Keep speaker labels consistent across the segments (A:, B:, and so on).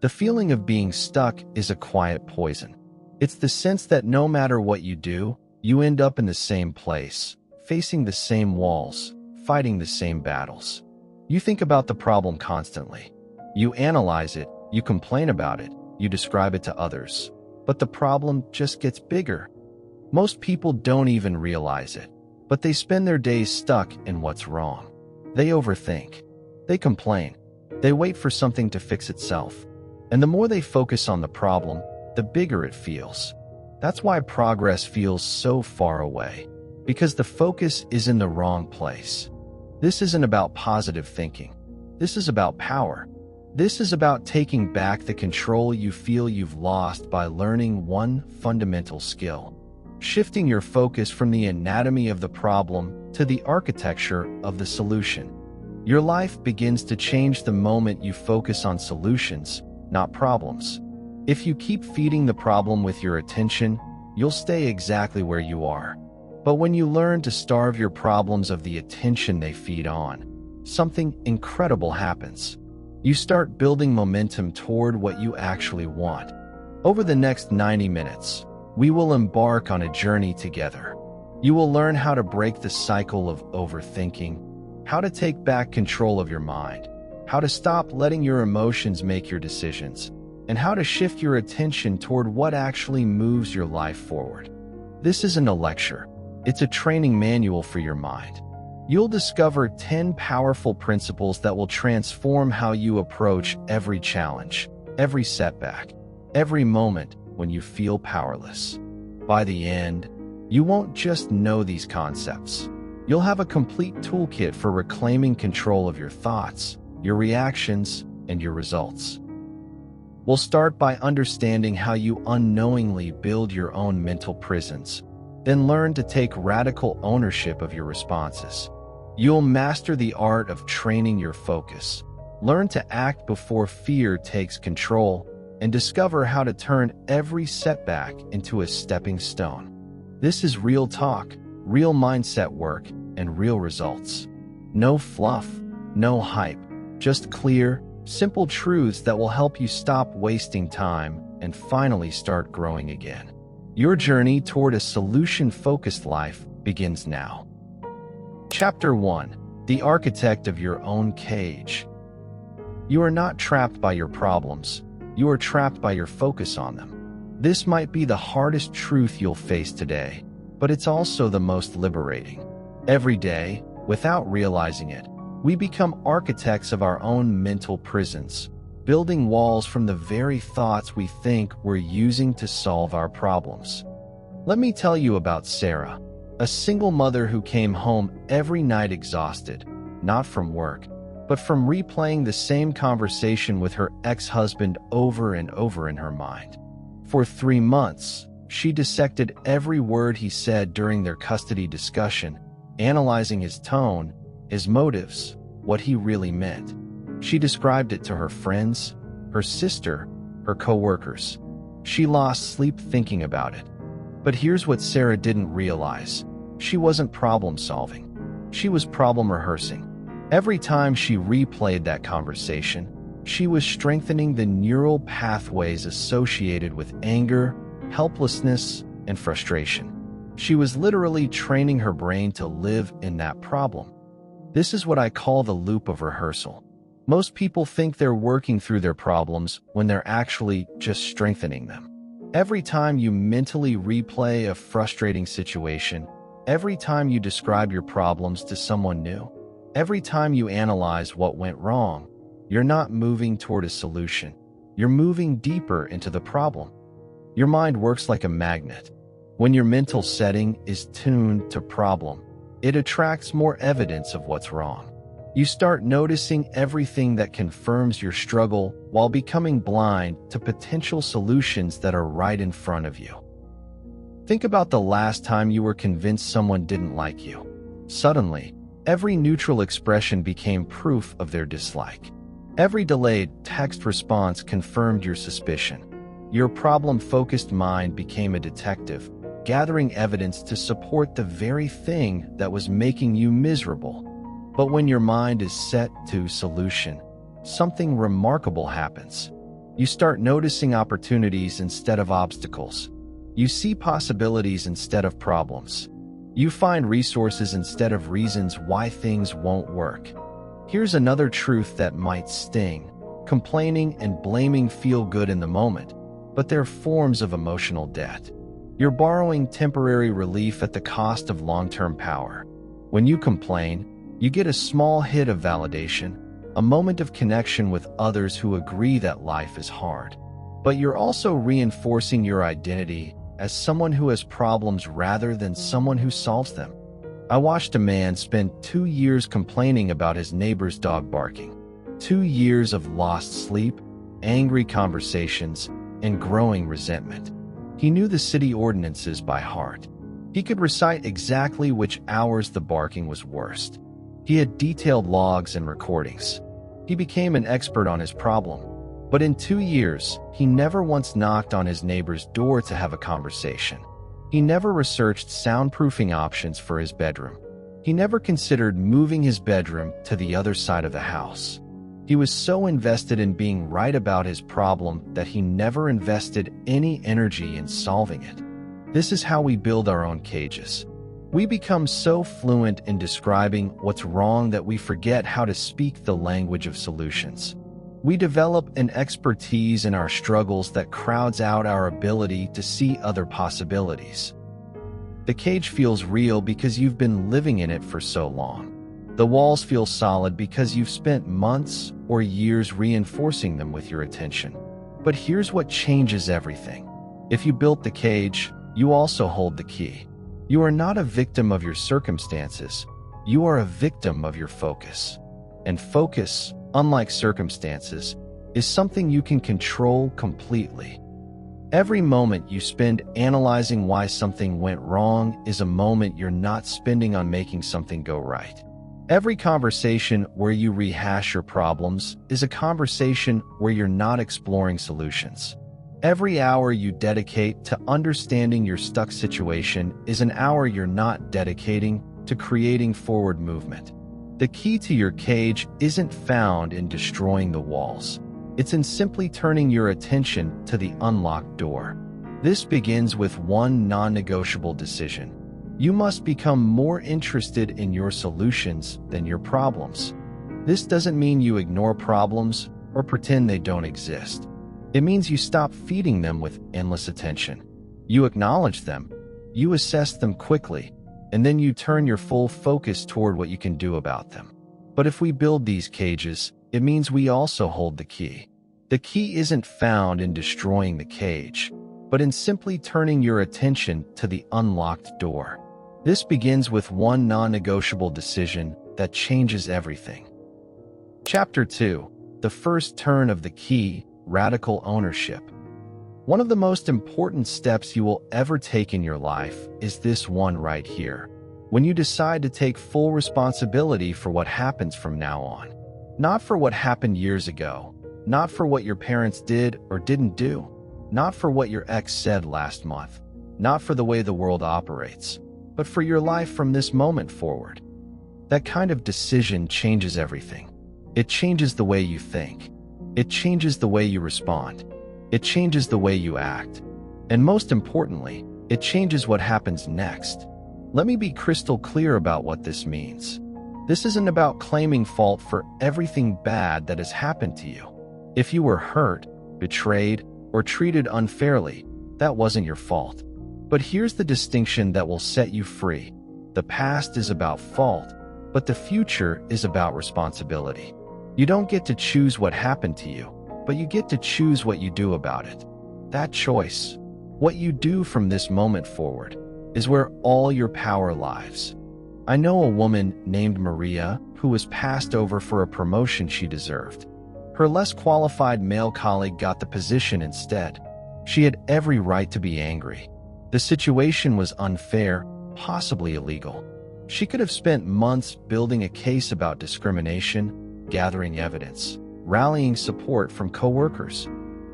A: The feeling of being stuck is a quiet poison. It's the sense that no matter what you do, you end up in the same place, facing the same walls, fighting the same battles. You think about the problem constantly. You analyze it, you complain about it, you describe it to others. But the problem just gets bigger. Most people don't even realize it, but they spend their days stuck in what's wrong. They overthink. They complain. They wait for something to fix itself. And the more they focus on the problem, the bigger it feels. That's why progress feels so far away, because the focus is in the wrong place. This isn't about positive thinking. This is about power. This is about taking back the control you feel you've lost by learning one fundamental skill. Shifting your focus from the anatomy of the problem to the architecture of the solution. Your life begins to change the moment you focus on solutions, not problems. If you keep feeding the problem with your attention, you'll stay exactly where you are. But when you learn to starve your problems of the attention they feed on, something incredible happens. You start building momentum toward what you actually want. Over the next 90 minutes, we will embark on a journey together. You will learn how to break the cycle of overthinking, how to take back control of your mind, how to stop letting your emotions make your decisions, and how to shift your attention toward what actually moves your life forward. This isn't a lecture. It's a training manual for your mind. You'll discover 10 powerful principles that will transform how you approach every challenge, every setback, every moment when you feel powerless. By the end, you won't just know these concepts. You'll have a complete toolkit for reclaiming control of your thoughts, your reactions, and your results. We'll start by understanding how you unknowingly build your own mental prisons, then learn to take radical ownership of your responses. You'll master the art of training your focus, learn to act before fear takes control, and discover how to turn every setback into a stepping stone. This is real talk, real mindset work, and real results. No fluff, no hype, just clear, simple truths that will help you stop wasting time and finally start growing again. Your journey toward a solution-focused life begins now. Chapter 1: The Architect of Your Own Cage. You are not trapped by your problems. You are trapped by your focus on them. This might be the hardest truth you'll face today, but it's also the most liberating. Every day, without realizing it, we become architects of our own mental prisons, building walls from the very thoughts we think we're using to solve our problems. Let me tell you about Sarah, a single mother who came home every night exhausted, not from work, but from replaying the same conversation with her ex-husband over and over in her mind. For 3 months, she dissected every word he said during their custody discussion, analyzing his tone, his motives, what he really meant. She described it to her friends, her sister, her co-workers. She lost sleep thinking about it. But here's what Sarah didn't realize. She wasn't problem-solving. She was problem-rehearsing. Every time she replayed that conversation, she was strengthening the neural pathways associated with anger, helplessness, and frustration. She was literally training her brain to live in that problem. This is what I call the loop of rehearsal. Most people think they're working through their problems when they're actually just strengthening them. Every time you mentally replay a frustrating situation, every time you describe your problems to someone new, every time you analyze what went wrong, you're not moving toward a solution. You're moving deeper into the problem. Your mind works like a magnet. When your mental setting is tuned to problem, it attracts more evidence of what's wrong. You start noticing everything that confirms your struggle while becoming blind to potential solutions that are right in front of you. Think about the last time you were convinced someone didn't like you. Suddenly, every neutral expression became proof of their dislike. Every delayed text response confirmed your suspicion. Your problem-focused mind became a detective, gathering evidence to support the very thing that was making you miserable. But when your mind is set to solution, something remarkable happens. You start noticing opportunities instead of obstacles. You see possibilities instead of problems. You find resources instead of reasons why things won't work. Here's another truth that might sting. Complaining and blaming feel good in the moment, but they're forms of emotional debt. You're borrowing temporary relief at the cost of long-term power. When you complain, you get a small hit of validation, a moment of connection with others who agree that life is hard. But you're also reinforcing your identity as someone who has problems rather than someone who solves them. I watched a man spend 2 years complaining about his neighbor's dog barking. 2 years of lost sleep, angry conversations, and growing resentment. He knew the city ordinances by heart. He could recite exactly which hours the barking was worst. He had detailed logs and recordings. He became an expert on his problem. But in 2 years, he never once knocked on his neighbor's door to have a conversation. He never researched soundproofing options for his bedroom. He never considered moving his bedroom to the other side of the house. He was so invested in being right about his problem that he never invested any energy in solving it. This is how we build our own cages. We become so fluent in describing what's wrong that we forget how to speak the language of solutions. We develop an expertise in our struggles that crowds out our ability to see other possibilities. The cage feels real because you've been living in it for so long. The walls feel solid because you've spent months or years reinforcing them with your attention. But here's what changes everything. If you built the cage, you also hold the key. You are not a victim of your circumstances. You are a victim of your focus. And focus, unlike circumstances, is something you can control completely. Every moment you spend analyzing why something went wrong is a moment you're not spending on making something go right. Every conversation where you rehash your problems is a conversation where you're not exploring solutions. Every hour you dedicate to understanding your stuck situation is an hour you're not dedicating to creating forward movement. The key to your cage isn't found in destroying the walls. It's in simply turning your attention to the unlocked door. This begins with one non-negotiable decision. You must become more interested in your solutions than your problems. This doesn't mean you ignore problems or pretend they don't exist. It means you stop feeding them with endless attention. You acknowledge them, you assess them quickly, and then you turn your full focus toward what you can do about them. But if we build these cages, it means we also hold the key. The key isn't found in destroying the cage, but in simply turning your attention to the unlocked door. This begins with one non-negotiable decision that changes everything. Chapter 2. The first turn of the key, radical ownership. One of the most important steps you will ever take in your life is this one right here. When you decide to take full responsibility for what happens from now on. Not for what happened years ago. Not for what your parents did or didn't do. Not for what your ex said last month. Not for the way the world operates. But for your life from this moment forward. That kind of decision changes everything. It changes the way you think. It changes the way you respond. It changes the way you act. And most importantly, it changes what happens next. Let me be crystal clear about what this means. This isn't about claiming fault for everything bad that has happened to you. If you were hurt, betrayed, or treated unfairly, that wasn't your fault. But here's the distinction that will set you free. The past is about fault, but the future is about responsibility. You don't get to choose what happened to you, but you get to choose what you do about it. That choice, what you do from this moment forward, is where all your power lies. I know a woman named Maria who was passed over for a promotion she deserved. Her less qualified male colleague got the position instead. She had every right to be angry. The situation was unfair, possibly illegal. She could have spent months building a case about discrimination, gathering evidence, rallying support from coworkers.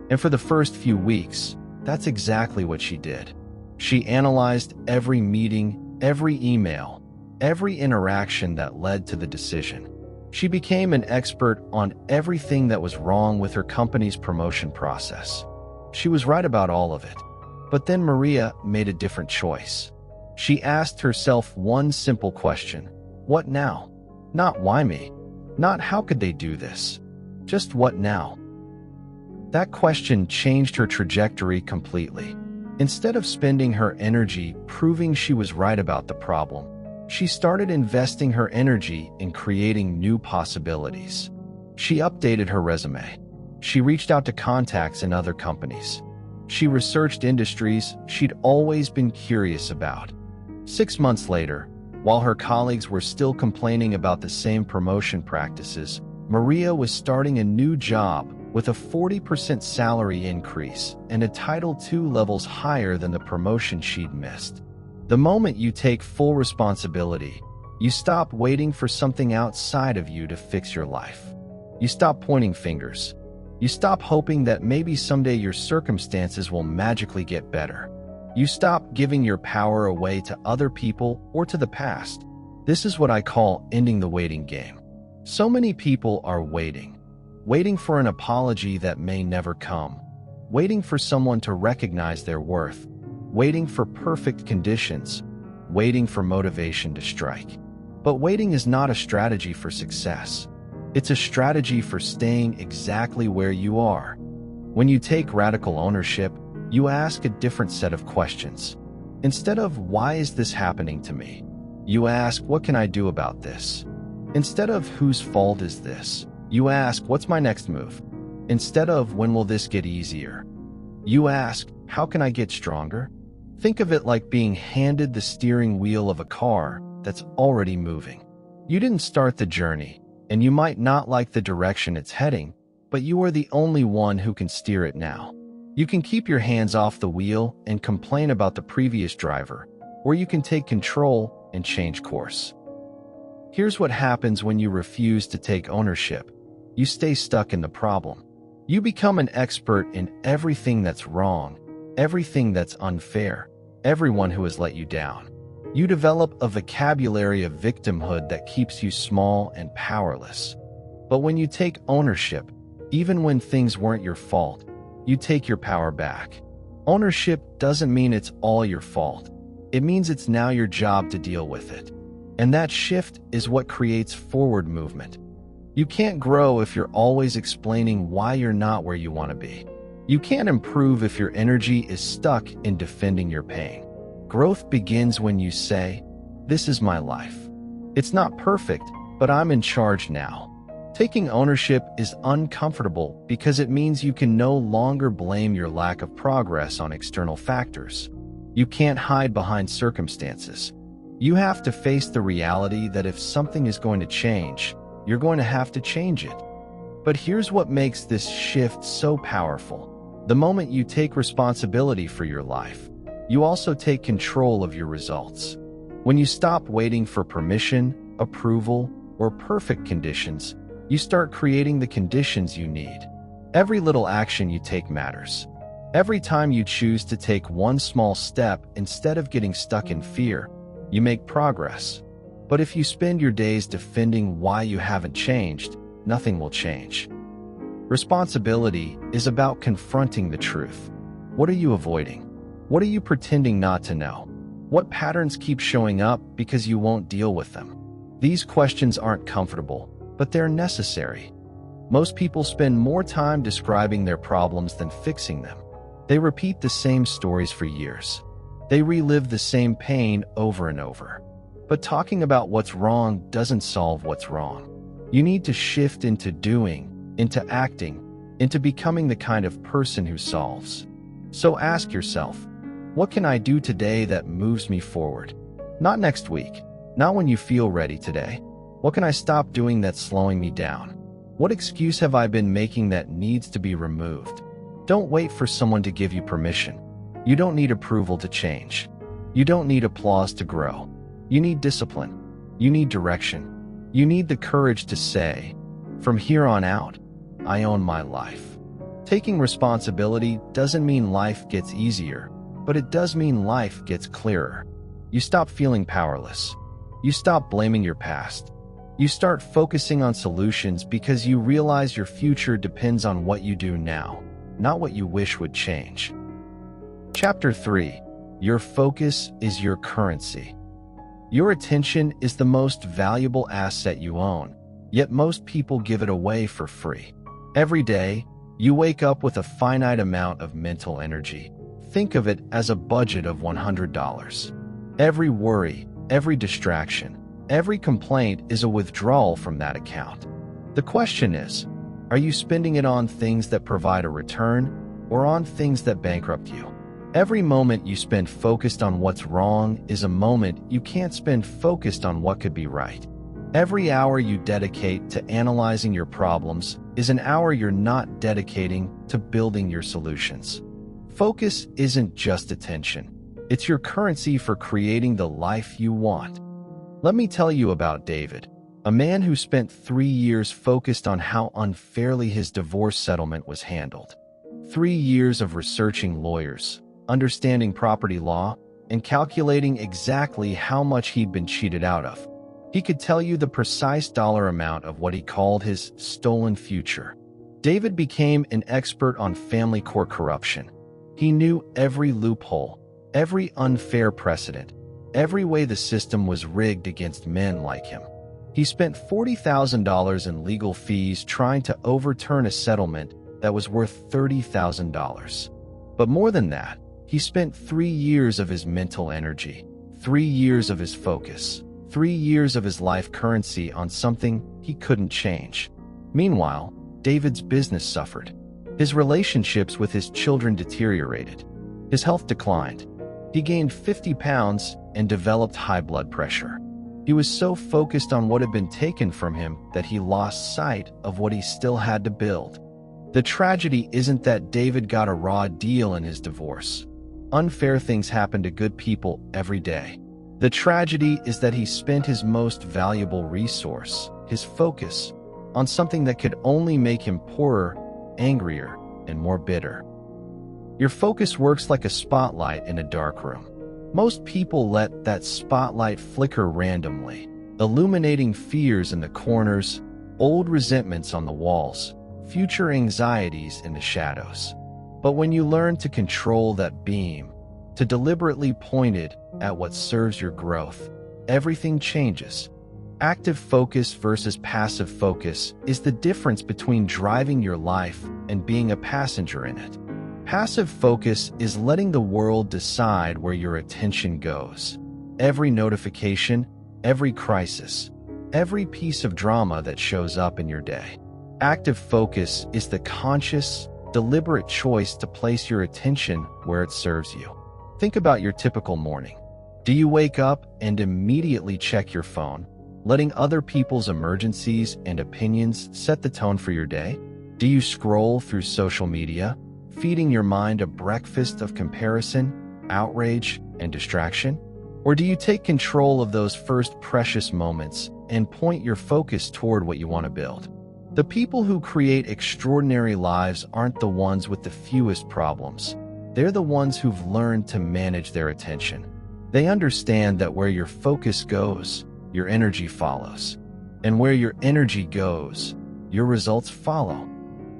A: And for the first few weeks, that's exactly what she did. She analyzed every meeting, every email, every interaction that led to the decision. She became an expert on everything that was wrong with her company's promotion process. She was right about all of it. But then Maria made a different choice. She asked herself one simple question: what now? Not why me? Not how could they do this? Just what now? That question changed her trajectory completely. Instead of spending her energy proving she was right about the problem, she started investing her energy in creating new possibilities. She updated her resume. She reached out to contacts in other companies. She researched industries she'd always been curious about. 6 months later, while her colleagues were still complaining about the same promotion practices, Maria was starting a new job with a 40% salary increase and a title 2 levels higher than the promotion she'd missed. The moment you take full responsibility, you stop waiting for something outside of you to fix your life. You stop pointing fingers. You stop hoping that maybe someday your circumstances will magically get better. You stop giving your power away to other people or to the past. This is what I call ending the waiting game. So many people are waiting for an apology that may never come, waiting for someone to recognize their worth, waiting for perfect conditions, waiting for motivation to strike. But waiting is not a strategy for success. It's a strategy for staying exactly where you are. When you take radical ownership, you ask a different set of questions. Instead of, why is this happening to me? You ask, what can I do about this? Instead of, whose fault is this? You ask, what's my next move? Instead of, when will this get easier? You ask, how can I get stronger? Think of it like being handed the steering wheel of a car that's already moving. You didn't start the journey, and you might not like the direction it's heading, but you are the only one who can steer it now. You can keep your hands off the wheel and complain about the previous driver, or you can take control and change course. Here's what happens when you refuse to take ownership. You stay stuck in the problem. You become an expert in everything that's wrong, everything that's unfair, everyone who has let you down. You develop a vocabulary of victimhood that keeps you small and powerless. But when you take ownership, even when things weren't your fault, you take your power back. Ownership doesn't mean it's all your fault. It means it's now your job to deal with it. And that shift is what creates forward movement. You can't grow if you're always explaining why you're not where you want to be. You can't improve if your energy is stuck in defending your pain. Growth begins when you say, this is my life. It's not perfect, but I'm in charge now. Taking ownership is uncomfortable because it means you can no longer blame your lack of progress on external factors. You can't hide behind circumstances. You have to face the reality that if something is going to change, you're going to have to change it. But here's what makes this shift so powerful. The moment you take responsibility for your life, you also take control of your results. When you stop waiting for permission, approval, or perfect conditions, you start creating the conditions you need. Every little action you take matters. Every time you choose to take one small step instead of getting stuck in fear, you make progress. But if you spend your days defending why you haven't changed, nothing will change. Responsibility is about confronting the truth. What are you avoiding? What are you pretending not to know? What patterns keep showing up because you won't deal with them? These questions aren't comfortable, but they're necessary. Most people spend more time describing their problems than fixing them. They repeat the same stories for years. They relive the same pain over and over. But talking about what's wrong doesn't solve what's wrong. You need to shift into doing, into acting, into becoming the kind of person who solves. So ask yourself, what can I do today that moves me forward? Not next week, not when you feel ready today. What can I stop doing that's slowing me down? What excuse have I been making that needs to be removed? Don't wait for someone to give you permission. You don't need approval to change. You don't need applause to grow. You need discipline. You need direction. You need the courage to say, from here on out, I own my life. Taking responsibility doesn't mean life gets easier, but it does mean life gets clearer. You stop feeling powerless. You stop blaming your past. You start focusing on solutions because you realize your future depends on what you do now, not what you wish would change. Chapter 3. Your focus is your currency. Your attention is the most valuable asset you own, yet most people give it away for free. Every day, you wake up with a finite amount of mental energy. Think of it as a budget of $100. Every worry, every distraction, every complaint is a withdrawal from that account. The question is, are you spending it on things that provide a return or on things that bankrupt you? Every moment you spend focused on what's wrong is a moment you can't spend focused on what could be right. Every hour you dedicate to analyzing your problems is an hour you're not dedicating to building your solutions. Focus isn't just attention. It's your currency for creating the life you want. Let me tell you about David, a man who spent 3 years focused on how unfairly his divorce settlement was handled. 3 years of researching lawyers, understanding property law, and calculating exactly how much he'd been cheated out of. He could tell you the precise dollar amount of what he called his stolen future. David became an expert on family court corruption. He knew every loophole, every unfair precedent, every way the system was rigged against men like him. He spent $40,000 in legal fees trying to overturn a settlement that was worth $30,000. But more than that, he spent 3 years of his mental energy, 3 years of his focus, 3 years of his life currency on something he couldn't change. Meanwhile, David's business suffered. His relationships with his children deteriorated. His health declined. He gained 50 pounds and developed high blood pressure. He was so focused on what had been taken from him that he lost sight of what he still had to build. The tragedy isn't that David got a raw deal in his divorce. Unfair things happen to good people every day. The tragedy is that he spent his most valuable resource, his focus, on something that could only make him poorer, angrier, and more bitter. Your focus works like a spotlight in a dark room. Most people let that spotlight flicker randomly, illuminating fears in the corners, old resentments on the walls, future anxieties in the shadows. But when you learn to control that beam, to deliberately point it at what serves your growth, everything changes. Active focus versus passive focus is the difference between driving your life and being a passenger in it. Passive focus is letting the world decide where your attention goes. Every notification, every crisis, every piece of drama that shows up in your day. Active focus is the conscious, deliberate choice to place your attention where it serves you. Think about your typical morning. Do you wake up and immediately check your phone, letting other people's emergencies and opinions set the tone for your day? Do you scroll through social media, feeding your mind a breakfast of comparison, outrage, and distraction? Or do you take control of those first precious moments and point your focus toward what you want to build? The people who create extraordinary lives aren't the ones with the fewest problems. They're the ones who've learned to manage their attention. They understand that where your focus goes, your energy follows. And where your energy goes, your results follow.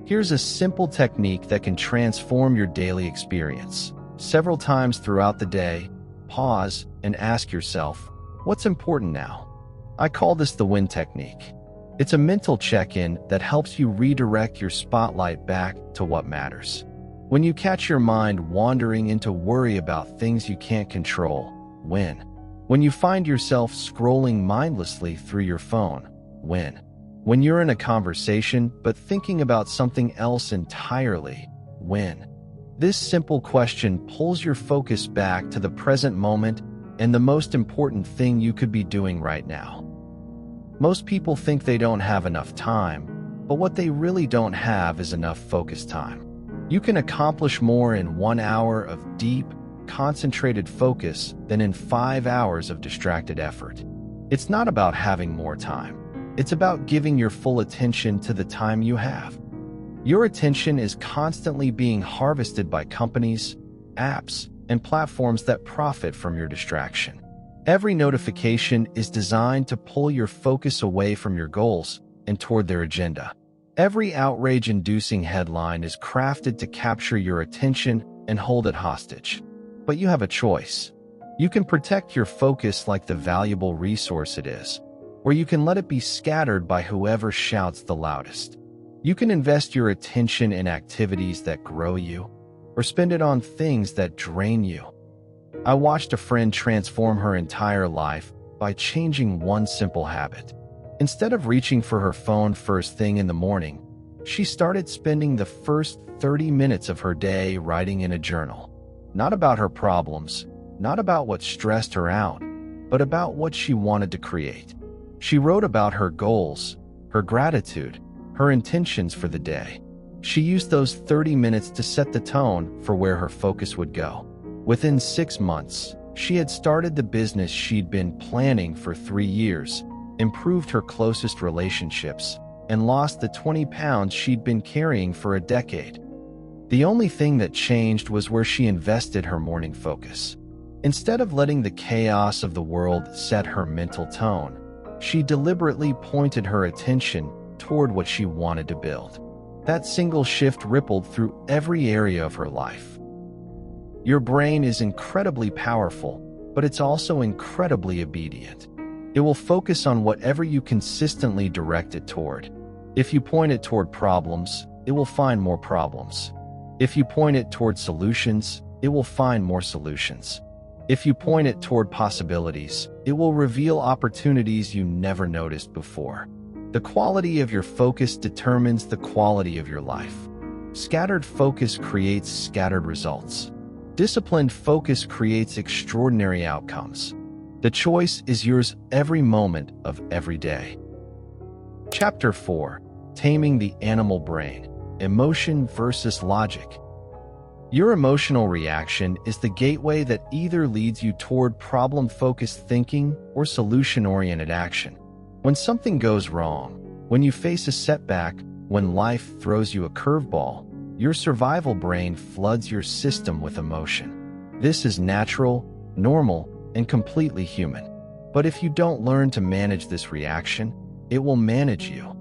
A: Here's a simple technique that can transform your daily experience. Several times throughout the day, pause and ask yourself, what's important now? I call this the win technique. It's a mental check-in that helps you redirect your spotlight back to what matters. When you catch your mind wandering into worry about things you can't control, win. When you find yourself scrolling mindlessly through your phone, win. When you're in a conversation but thinking about something else entirely, win. This simple question pulls your focus back to the present moment and the most important thing you could be doing right now. Most people think they don't have enough time, but what they really don't have is enough focus time. You can accomplish more in 1 hour of deep, concentrated focus than in 5 hours of distracted effort. It's not about having more time. It's about giving your full attention to the time you have. Your attention is constantly being harvested by companies, apps, and platforms that profit from your distraction. Every notification is designed to pull your focus away from your goals and toward their agenda. Every outrage-inducing headline is crafted to capture your attention and hold it hostage. But you have a choice. You can protect your focus like the valuable resource it is, or you can let it be scattered by whoever shouts the loudest. You can invest your attention in activities that grow you, or spend it on things that drain you. I watched a friend transform her entire life by changing one simple habit. Instead of reaching for her phone first thing in the morning, she started spending the first 30 minutes of her day writing in a journal. Not about her problems, not about what stressed her out, but about what she wanted to create. She wrote about her goals, her gratitude, her intentions for the day. She used those 30 minutes to set the tone for where her focus would go. Within 6 months, she had started the business she'd been planning for 3 years, improved her closest relationships, and lost the 20 pounds she'd been carrying for a decade. The only thing that changed was where she invested her morning focus. Instead of letting the chaos of the world set her mental tone, she deliberately pointed her attention toward what she wanted to build. That single shift rippled through every area of her life. Your brain is incredibly powerful, but it's also incredibly obedient. It will focus on whatever you consistently direct it toward. If you point it toward problems, it will find more problems. If you point it toward solutions, it will find more solutions. If you point it toward possibilities, it will reveal opportunities you never noticed before. The quality of your focus determines the quality of your life. Scattered focus creates scattered results. Disciplined focus creates extraordinary outcomes. The choice is yours every moment of every day. Chapter 4: Taming the Animal Brain: Emotion versus Logic. Your emotional reaction is the gateway that either leads you toward problem-focused thinking or solution-oriented action. When something goes wrong, when you face a setback, when life throws you a curveball, your survival brain floods your system with emotion. This is natural, normal, and completely human. But if you don't learn to manage this reaction, it will manage you.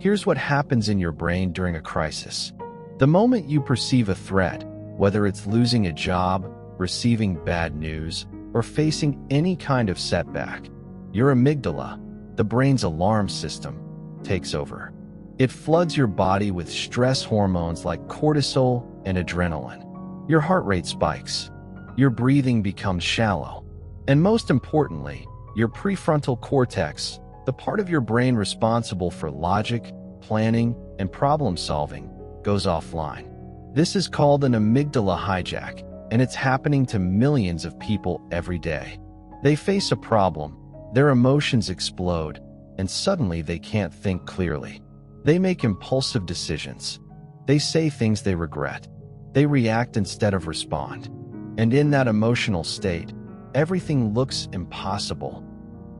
A: Here's what happens in your brain during a crisis. The moment you perceive a threat, whether it's losing a job, receiving bad news, or facing any kind of setback, your amygdala, the brain's alarm system, takes over. It floods your body with stress hormones like cortisol and adrenaline. Your heart rate spikes. Your breathing becomes shallow. And most importantly, your prefrontal cortex, the part of your brain responsible for logic, planning, and problem solving, goes offline. This is called an amygdala hijack, and it's happening to millions of people every day. They face a problem, their emotions explode, and suddenly they can't think clearly. They make impulsive decisions. They say things they regret. They react instead of respond. And in that emotional state, everything looks impossible.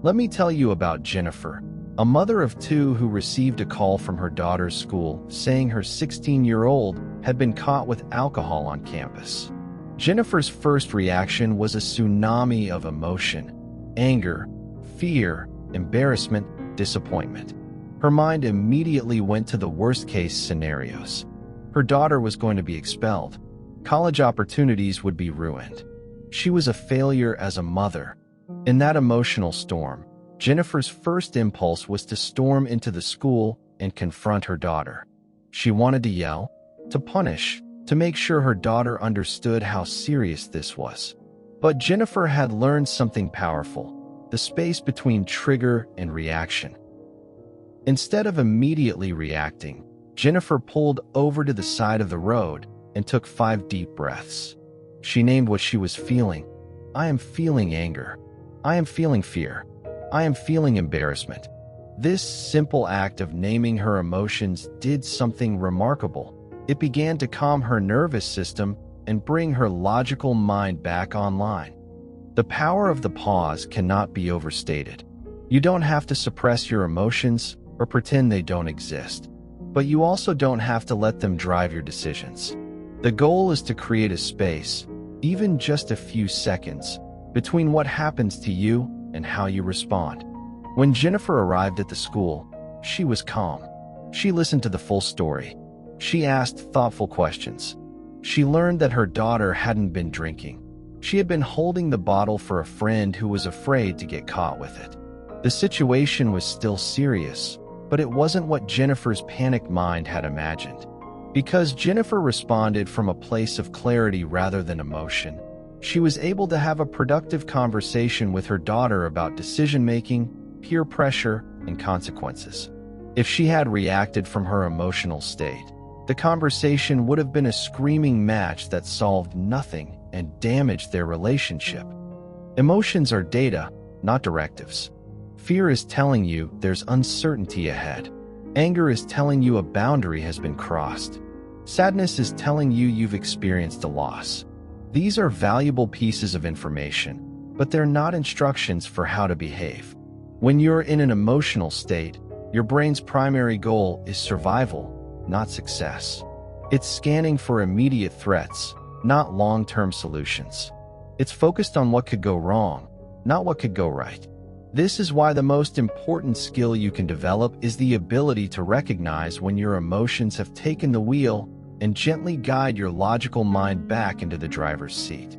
A: Let me tell you about Jennifer, a mother of 2 who received a call from her daughter's school saying her 16-year-old had been caught with alcohol on campus. Jennifer's first reaction was a tsunami of emotion: anger, fear, embarrassment, disappointment. Her mind immediately went to the worst-case scenarios. Her daughter was going to be expelled. College opportunities would be ruined. She was a failure as a mother. In that emotional storm, Jennifer's first impulse was to storm into the school and confront her daughter. She wanted to yell, to punish, to make sure her daughter understood how serious this was. But Jennifer had learned something powerful: the space between trigger and reaction. Instead of immediately reacting, Jennifer pulled over to the side of the road and took 5 deep breaths. She named what she was feeling. I am feeling anger. I am feeling fear. I am feeling embarrassment. This simple act of naming her emotions did something remarkable. It began to calm her nervous system and bring her logical mind back online. The power of the pause cannot be overstated. You don't have to suppress your emotions or pretend they don't exist. But you also don't have to let them drive your decisions. The goal is to create a space, even just a few seconds, between what happens to you and how you respond. When Jennifer arrived at the school, she was calm. She listened to the full story. She asked thoughtful questions. She learned that her daughter hadn't been drinking. She had been holding the bottle for a friend who was afraid to get caught with it. The situation was still serious, but it wasn't what Jennifer's panicked mind had imagined. Because Jennifer responded from a place of clarity rather than emotion, she was able to have a productive conversation with her daughter about decision-making, peer pressure, and consequences. If she had reacted from her emotional state, the conversation would have been a screaming match that solved nothing and damaged their relationship. Emotions are data, not directives. Fear is telling you there's uncertainty ahead. Anger is telling you a boundary has been crossed. Sadness is telling you you've experienced a loss. These are valuable pieces of information, but they're not instructions for how to behave. When you're in an emotional state, your brain's primary goal is survival, not success. It's scanning for immediate threats, not long-term solutions. It's focused on what could go wrong, not what could go right. This is why the most important skill you can develop is the ability to recognize when your emotions have taken the wheel and gently guide your logical mind back into the driver's seat.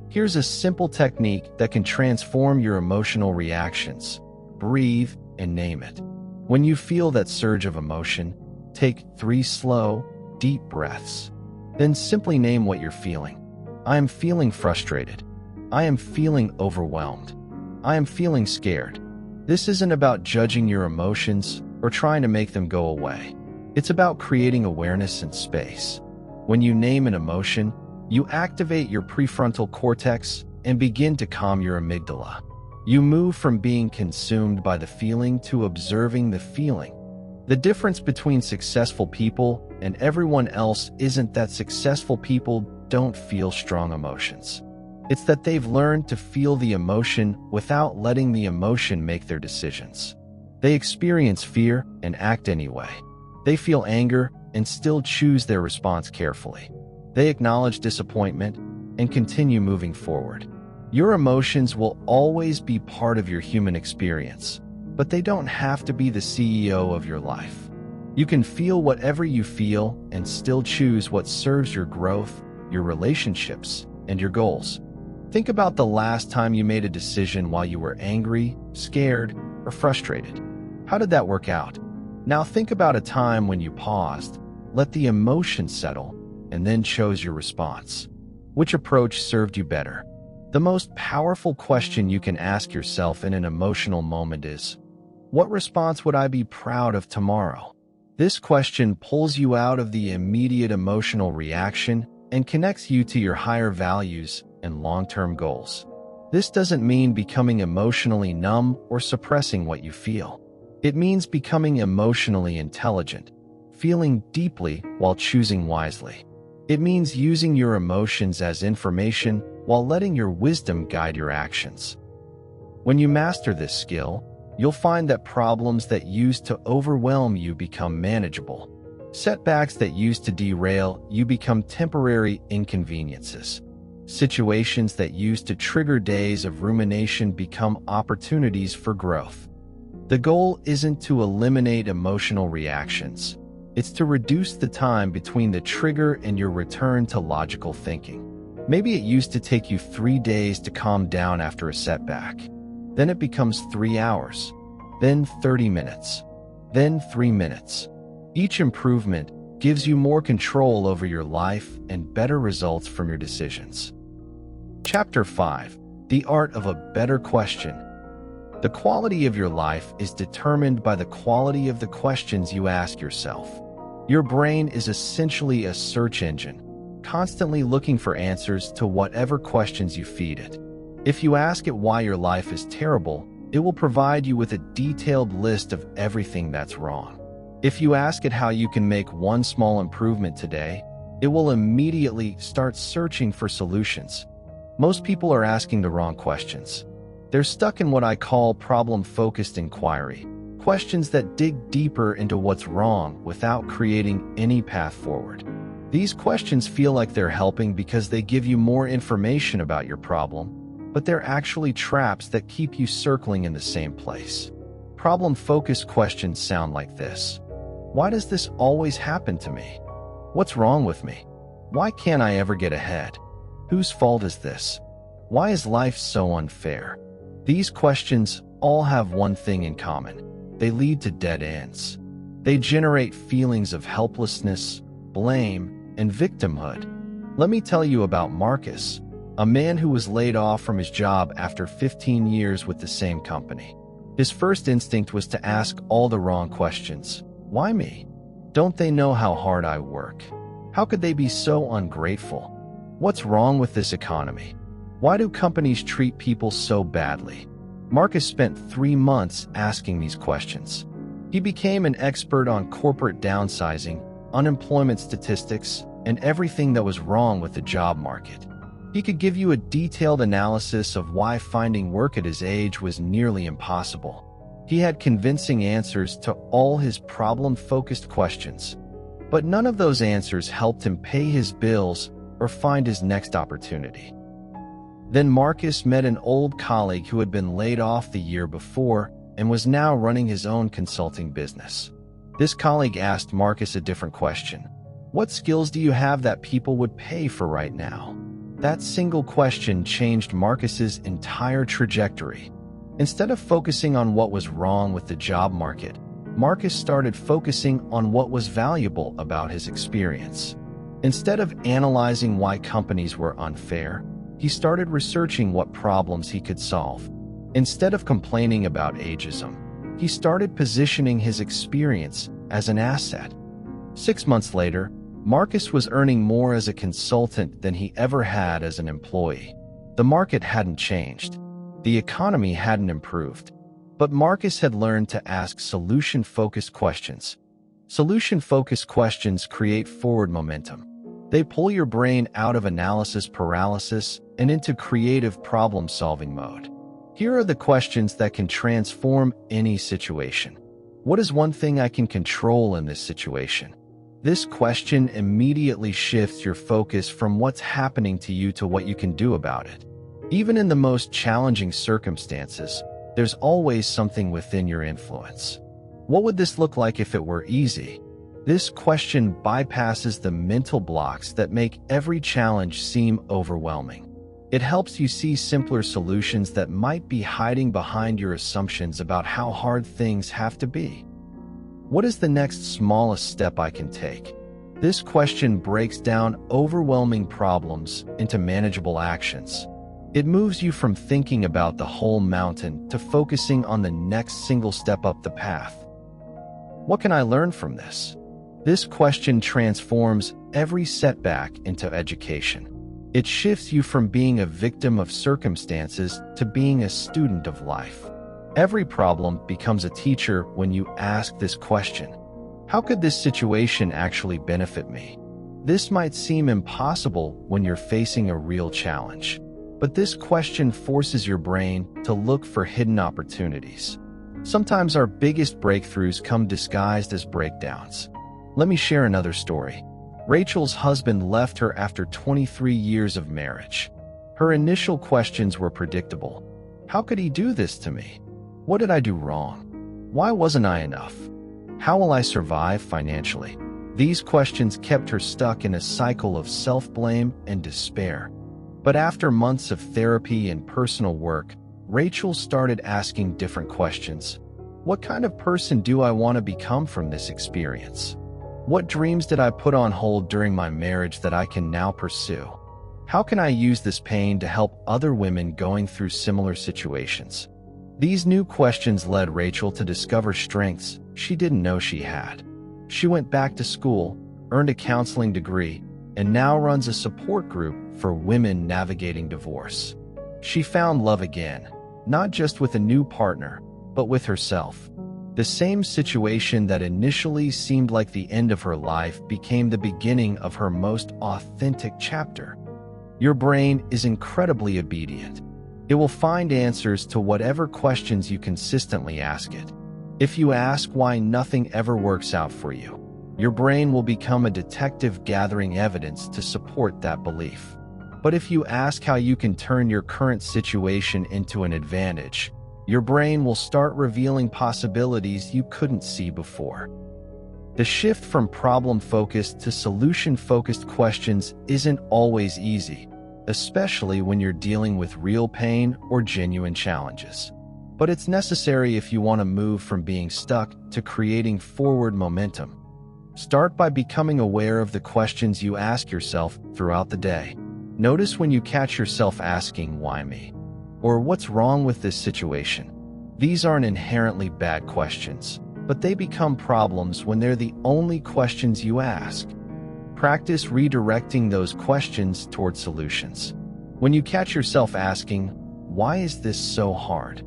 A: Here's a simple technique that can transform your emotional reactions. Breathe and name it. When you feel that surge of emotion, take 3 slow, deep breaths. Then simply name what you're feeling. I am feeling frustrated. I am feeling overwhelmed. I am feeling scared. This isn't about judging your emotions or trying to make them go away. It's about creating awareness and space. When you name an emotion, you activate your prefrontal cortex and begin to calm your amygdala. You move from being consumed by the feeling to observing the feeling. The difference between successful people and everyone else isn't that successful people don't feel strong emotions. It's that they've learned to feel the emotion without letting the emotion make their decisions. They experience fear and act anyway. They feel anger and still choose their response carefully. They acknowledge disappointment and continue moving forward. Your emotions will always be part of your human experience, but they don't have to be the CEO of your life. You can feel whatever you feel and still choose what serves your growth, your relationships, and your goals. Think about the last time you made a decision while you were angry, scared, or frustrated. How did that work out? Now think about a time when you paused, let the emotion settle, and then chose your response. Which approach served you better? The most powerful question you can ask yourself in an emotional moment is, what response would I be proud of tomorrow? This question pulls you out of the immediate emotional reaction and connects you to your higher values and long-term goals. This doesn't mean becoming emotionally numb or suppressing what you feel. It means becoming emotionally intelligent, feeling deeply while choosing wisely. It means using your emotions as information while letting your wisdom guide your actions. When you master this skill, you'll find that problems that used to overwhelm you become manageable. Setbacks that used to derail you become temporary inconveniences. Situations that used to trigger days of rumination become opportunities for growth. The goal isn't to eliminate emotional reactions. It's to reduce the time between the trigger and your return to logical thinking. Maybe it used to take you 3 days to calm down after a setback. Then it becomes 3 hours, then 30 minutes, then 3 minutes. Each improvement gives you more control over your life and better results from your decisions. Chapter 5. The Art of a Better Question. The quality of your life is determined by the quality of the questions you ask yourself. Your brain is essentially a search engine, constantly looking for answers to whatever questions you feed it. If you ask it why your life is terrible, it will provide you with a detailed list of everything that's wrong. If you ask it how you can make one small improvement today, it will immediately start searching for solutions. Most people are asking the wrong questions. They're stuck in what I call problem-focused inquiry, questions that dig deeper into what's wrong without creating any path forward. These questions feel like they're helping because they give you more information about your problem, but they're actually traps that keep you circling in the same place. Problem-focused questions sound like this. Why does this always happen to me? What's wrong with me? Why can't I ever get ahead? Whose fault is this? Why is life so unfair? These questions all have one thing in common. They lead to dead ends. They generate feelings of helplessness, blame, and victimhood. Let me tell you about Marcus, a man who was laid off from his job after 15 years with the same company. His first instinct was to ask all the wrong questions. Why me? Don't they know how hard I work? How could they be so ungrateful? What's wrong with this economy? Why do companies treat people so badly? Marcus spent 3 months asking these questions. He became an expert on corporate downsizing, unemployment statistics, and everything that was wrong with the job market. He could give you a detailed analysis of why finding work at his age was nearly impossible. He had convincing answers to all his problem-focused questions, but none of those answers helped him pay his bills or find his next opportunity. Then Marcus met an old colleague who had been laid off the year before and was now running his own consulting business. This colleague asked Marcus a different question. What skills do you have that people would pay for right now? That single question changed Marcus's entire trajectory. Instead of focusing on what was wrong with the job market, Marcus started focusing on what was valuable about his experience. Instead of analyzing why companies were unfair, he started researching what problems he could solve. Instead of complaining about ageism, he started positioning his experience as an asset. 6 months later, Marcus was earning more as a consultant than he ever had as an employee. The market hadn't changed. The economy hadn't improved. But Marcus had learned to ask solution-focused questions. Solution-focused questions create forward momentum. They pull your brain out of analysis paralysis and into creative problem-solving mode. Here are the questions that can transform any situation. What is one thing I can control in this situation? This question immediately shifts your focus from what's happening to you to what you can do about it. Even in the most challenging circumstances, there's always something within your influence. What would this look like if it were easy? This question bypasses the mental blocks that make every challenge seem overwhelming. It helps you see simpler solutions that might be hiding behind your assumptions about how hard things have to be. What is the next smallest step I can take? This question breaks down overwhelming problems into manageable actions. It moves you from thinking about the whole mountain to focusing on the next single step up the path. What can I learn from this? This question transforms every setback into education. It shifts you from being a victim of circumstances to being a student of life. Every problem becomes a teacher when you ask this question. How could this situation actually benefit me? This might seem impossible when you're facing a real challenge, but this question forces your brain to look for hidden opportunities. Sometimes our biggest breakthroughs come disguised as breakdowns. Let me share another story. Rachel's husband left her after 23 years of marriage. Her initial questions were predictable. How could he do this to me? What did I do wrong? Why wasn't I enough? How will I survive financially? These questions kept her stuck in a cycle of self-blame and despair. But after months of therapy and personal work, Rachel started asking different questions. What kind of person do I want to become from this experience? What dreams did I put on hold during my marriage that I can now pursue? How can I use this pain to help other women going through similar situations? These new questions led Rachel to discover strengths she didn't know she had. She went back to school, earned a counseling degree, and now runs a support group for women navigating divorce. She found love again, not just with a new partner, but with herself. The same situation that initially seemed like the end of her life became the beginning of her most authentic chapter. Your brain is incredibly obedient. It will find answers to whatever questions you consistently ask it. If you ask why nothing ever works out for you, your brain will become a detective gathering evidence to support that belief. But if you ask how you can turn your current situation into an advantage, your brain will start revealing possibilities you couldn't see before. The shift from problem-focused to solution-focused questions isn't always easy, especially when you're dealing with real pain or genuine challenges. But it's necessary if you want to move from being stuck to creating forward momentum. Start by becoming aware of the questions you ask yourself throughout the day. Notice when you catch yourself asking, "Why me?" or "What's wrong with this situation?" These aren't inherently bad questions, but they become problems when they're the only questions you ask. Practice redirecting those questions toward solutions. When you catch yourself asking, "Why is this so hard?"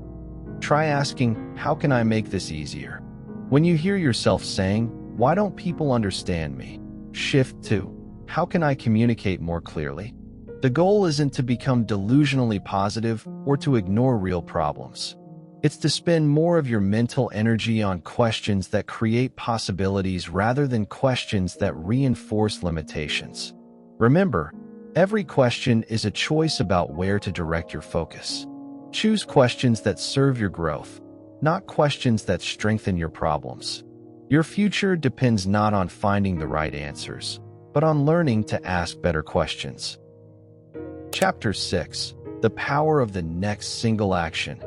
A: try asking, "How can I make this easier?" When you hear yourself saying, "Why don't people understand me?" shift to, "How can I communicate more clearly?" The goal isn't to become delusionally positive or to ignore real problems. It's to spend more of your mental energy on questions that create possibilities rather than questions that reinforce limitations. Remember, every question is a choice about where to direct your focus. Choose questions that serve your growth, not questions that strengthen your problems. Your future depends not on finding the right answers, but on learning to ask better questions. Chapter 6. The Power of the Next Single Action.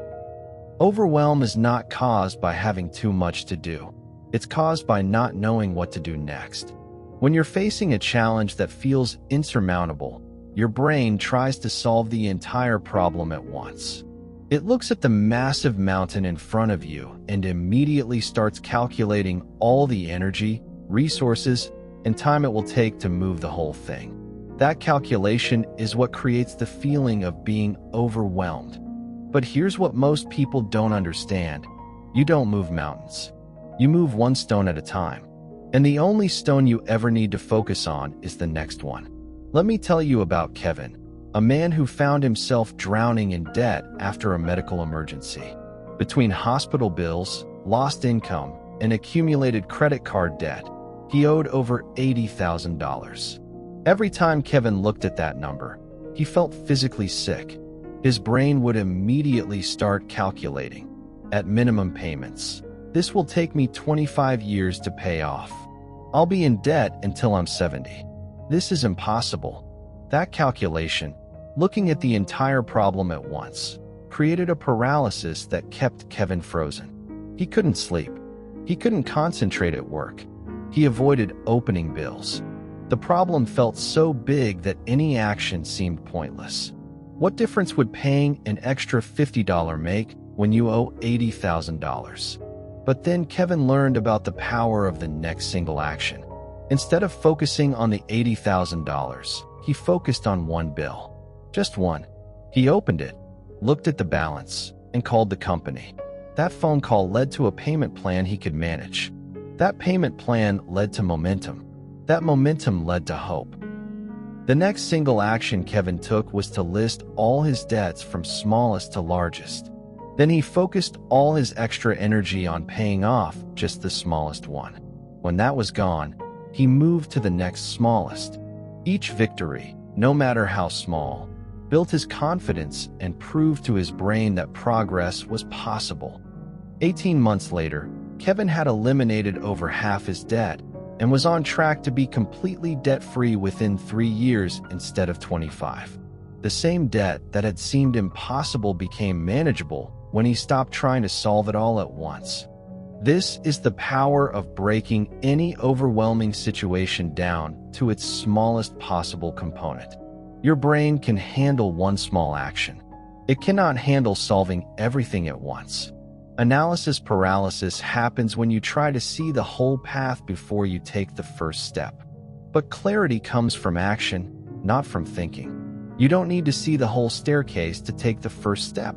A: Overwhelm is not caused by having too much to do. It's caused by not knowing what to do next. When you're facing a challenge that feels insurmountable, your brain tries to solve the entire problem at once. It looks at the massive mountain in front of you and immediately starts calculating all the energy, resources, and time it will take to move the whole thing. That calculation is what creates the feeling of being overwhelmed. But here's what most people don't understand. You don't move mountains. You move one stone at a time. And the only stone you ever need to focus on is the next one. Let me tell you about Kevin, a man who found himself drowning in debt after a medical emergency. Between hospital bills, lost income, and accumulated credit card debt, he owed over $80,000. Every time Kevin looked at that number, he felt physically sick. His brain would immediately start calculating. At minimum payments, this will take me 25 years to pay off. I'll be in debt until I'm 70. This is impossible. That calculation, looking at the entire problem at once, created a paralysis that kept Kevin frozen. He couldn't sleep. He couldn't concentrate at work. He avoided opening bills. The problem felt so big that any action seemed pointless. What difference would paying an extra $50 make when you owe $80,000? But then Kevin learned about the power of the next single action. Instead of focusing on the $80,000, he focused on one bill. Just one. He opened it, looked at the balance, and called the company. That phone call led to a payment plan he could manage. That payment plan led to momentum. That momentum led to hope. The next single action Kevin took was to list all his debts from smallest to largest. Then he focused all his extra energy on paying off just the smallest one. When that was gone, he moved to the next smallest. Each victory, no matter how small, built his confidence and proved to his brain that progress was possible. 18 months later, Kevin had eliminated over half his debt and was on track to be completely debt-free within 3 years instead of 25. The same debt that had seemed impossible became manageable when he stopped trying to solve it all at once. This is the power of breaking any overwhelming situation down to its smallest possible component. Your brain can handle one small action. It cannot handle solving everything at once. Analysis paralysis happens when you try to see the whole path before you take the first step. But clarity comes from action, not from thinking. You don't need to see the whole staircase to take the first step.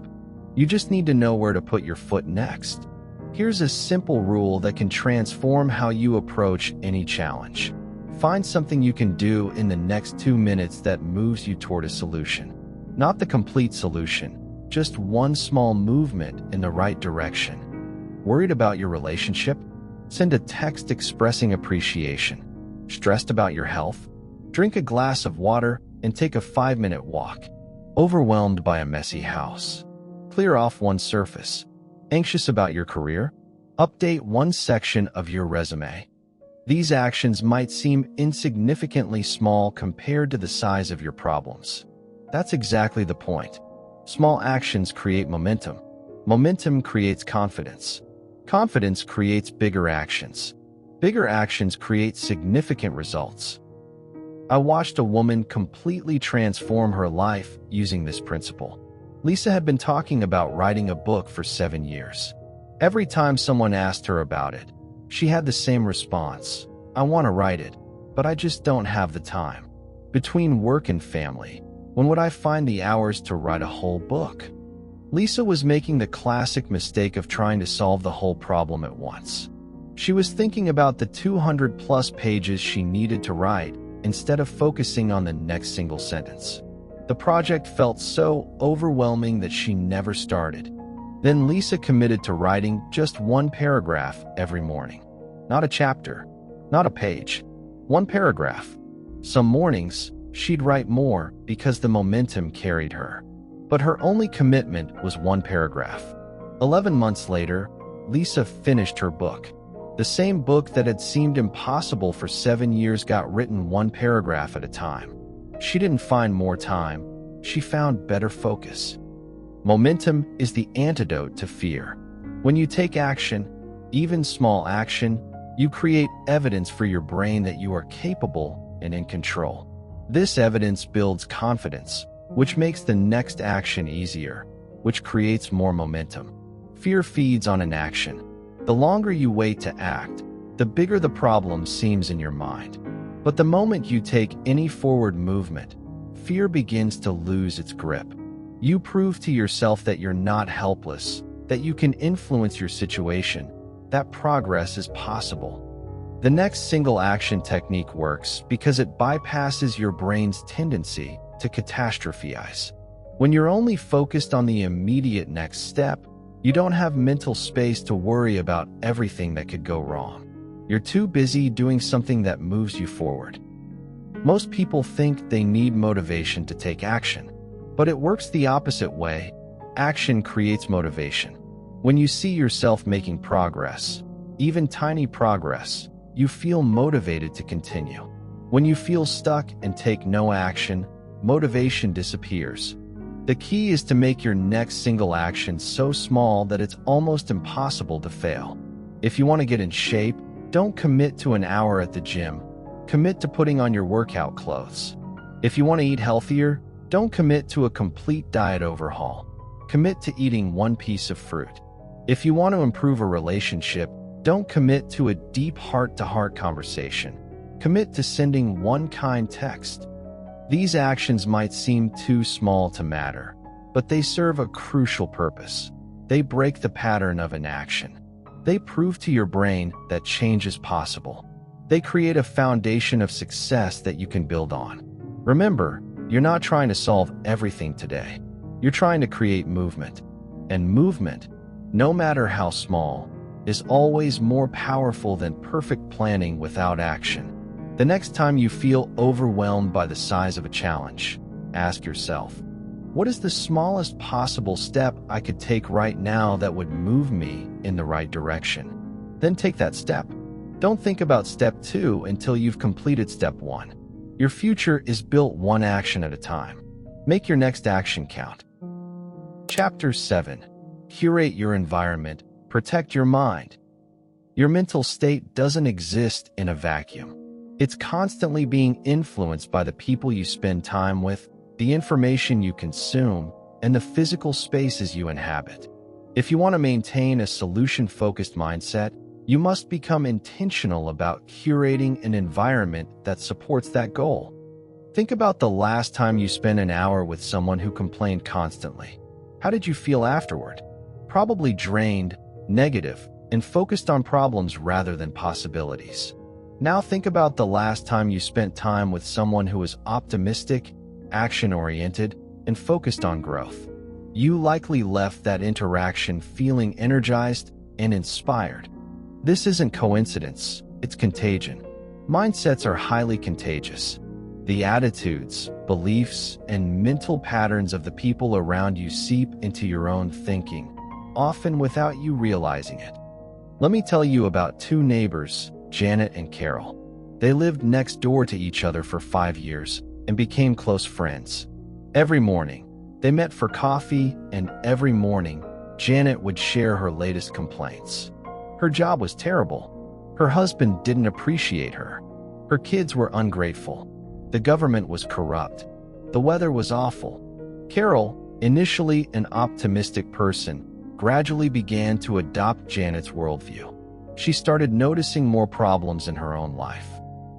A: You just need to know where to put your foot next. Here's a simple rule that can transform how you approach any challenge. Find something you can do in the next 2 minutes that moves you toward a solution. Not the complete solution, just one small movement in the right direction. Worried about your relationship? Send a text expressing appreciation. Stressed about your health? Drink a glass of water and take a 5-minute walk. Overwhelmed by a messy house? Clear off one surface. Anxious about your career? Update one section of your resume. These actions might seem insignificantly small compared to the size of your problems. That's exactly the point. Small actions create momentum. Momentum creates confidence. Confidence creates bigger actions. Bigger actions create significant results. I watched a woman completely transform her life using this principle. Lisa had been talking about writing a book for 7 years. Every time someone asked her about it, she had the same response: I want to write it, but I just don't have the time. Between work and family, when would I find the hours to write a whole book? Lisa was making the classic mistake of trying to solve the whole problem at once. She was thinking about the 200+ pages she needed to write instead of focusing on the next single sentence. The project felt so overwhelming that she never started. Then Lisa committed to writing just one paragraph every morning. Not a chapter, not a page, one paragraph. Some mornings, she'd write more because the momentum carried her. But her only commitment was one paragraph. 11 months later, Lisa finished her book. The same book that had seemed impossible for 7 years got written one paragraph at a time. She didn't find more time, she found better focus. Momentum is the antidote to fear. When you take action, even small action, you create evidence for your brain that you are capable and in control. This evidence builds confidence, which makes the next action easier, which creates more momentum. Fear feeds on inaction. The longer you wait to act, the bigger the problem seems in your mind. But the moment you take any forward movement, fear begins to lose its grip. You prove to yourself that you're not helpless, that you can influence your situation, that progress is possible. The next single action technique works because it bypasses your brain's tendency to catastrophize. When you're only focused on the immediate next step, you don't have mental space to worry about everything that could go wrong. You're too busy doing something that moves you forward. Most people think they need motivation to take action, but it works the opposite way. Action creates motivation. When you see yourself making progress, even tiny progress, you feel motivated to continue. When you feel stuck and take no action, motivation disappears. The key is to make your next single action so small that it's almost impossible to fail. If you want to get in shape, don't commit to an hour at the gym. Commit to putting on your workout clothes. If you want to eat healthier, don't commit to a complete diet overhaul. Commit to eating one piece of fruit. If you want to improve a relationship, don't commit to a deep heart-to-heart conversation. Commit to sending one kind text. These actions might seem too small to matter, but they serve a crucial purpose. They break the pattern of inaction. They prove to your brain that change is possible. They create a foundation of success that you can build on. Remember, you're not trying to solve everything today. You're trying to create movement. And movement, no matter how small, is always more powerful than perfect planning without action. The next time you feel overwhelmed by the size of a challenge, ask yourself, what is the smallest possible step I could take right now that would move me in the right direction? Then take that step. Don't think about step 2 until you've completed step 1. Your future is built one action at a time. Make your next action count. Chapter 7. Curate your environment. Protect your mind. Your mental state doesn't exist in a vacuum. It's constantly being influenced by the people you spend time with, the information you consume, and the physical spaces you inhabit. If you want to maintain a solution-focused mindset, you must become intentional about curating an environment that supports that goal. Think about the last time you spent an hour with someone who complained constantly. How did you feel afterward? Probably drained, negative, and focused on problems rather than possibilities. Now think about the last time you spent time with someone who was optimistic, action-oriented, and focused on growth. You likely left that interaction feeling energized and inspired. This isn't coincidence, it's contagion. Mindsets are highly contagious. The attitudes, beliefs, and mental patterns of the people around you seep into your own thinking, often without you realizing it. Let me tell you about two neighbors, Janet and Carol. They lived next door to each other for 5 years and became close friends. Every morning, they met for coffee, and every morning, Janet would share her latest complaints. Her job was terrible. Her husband didn't appreciate her. Her kids were ungrateful. The government was corrupt. The weather was awful. Carol, initially an optimistic person, gradually began to adopt Janet's worldview. She started noticing more problems in her own life.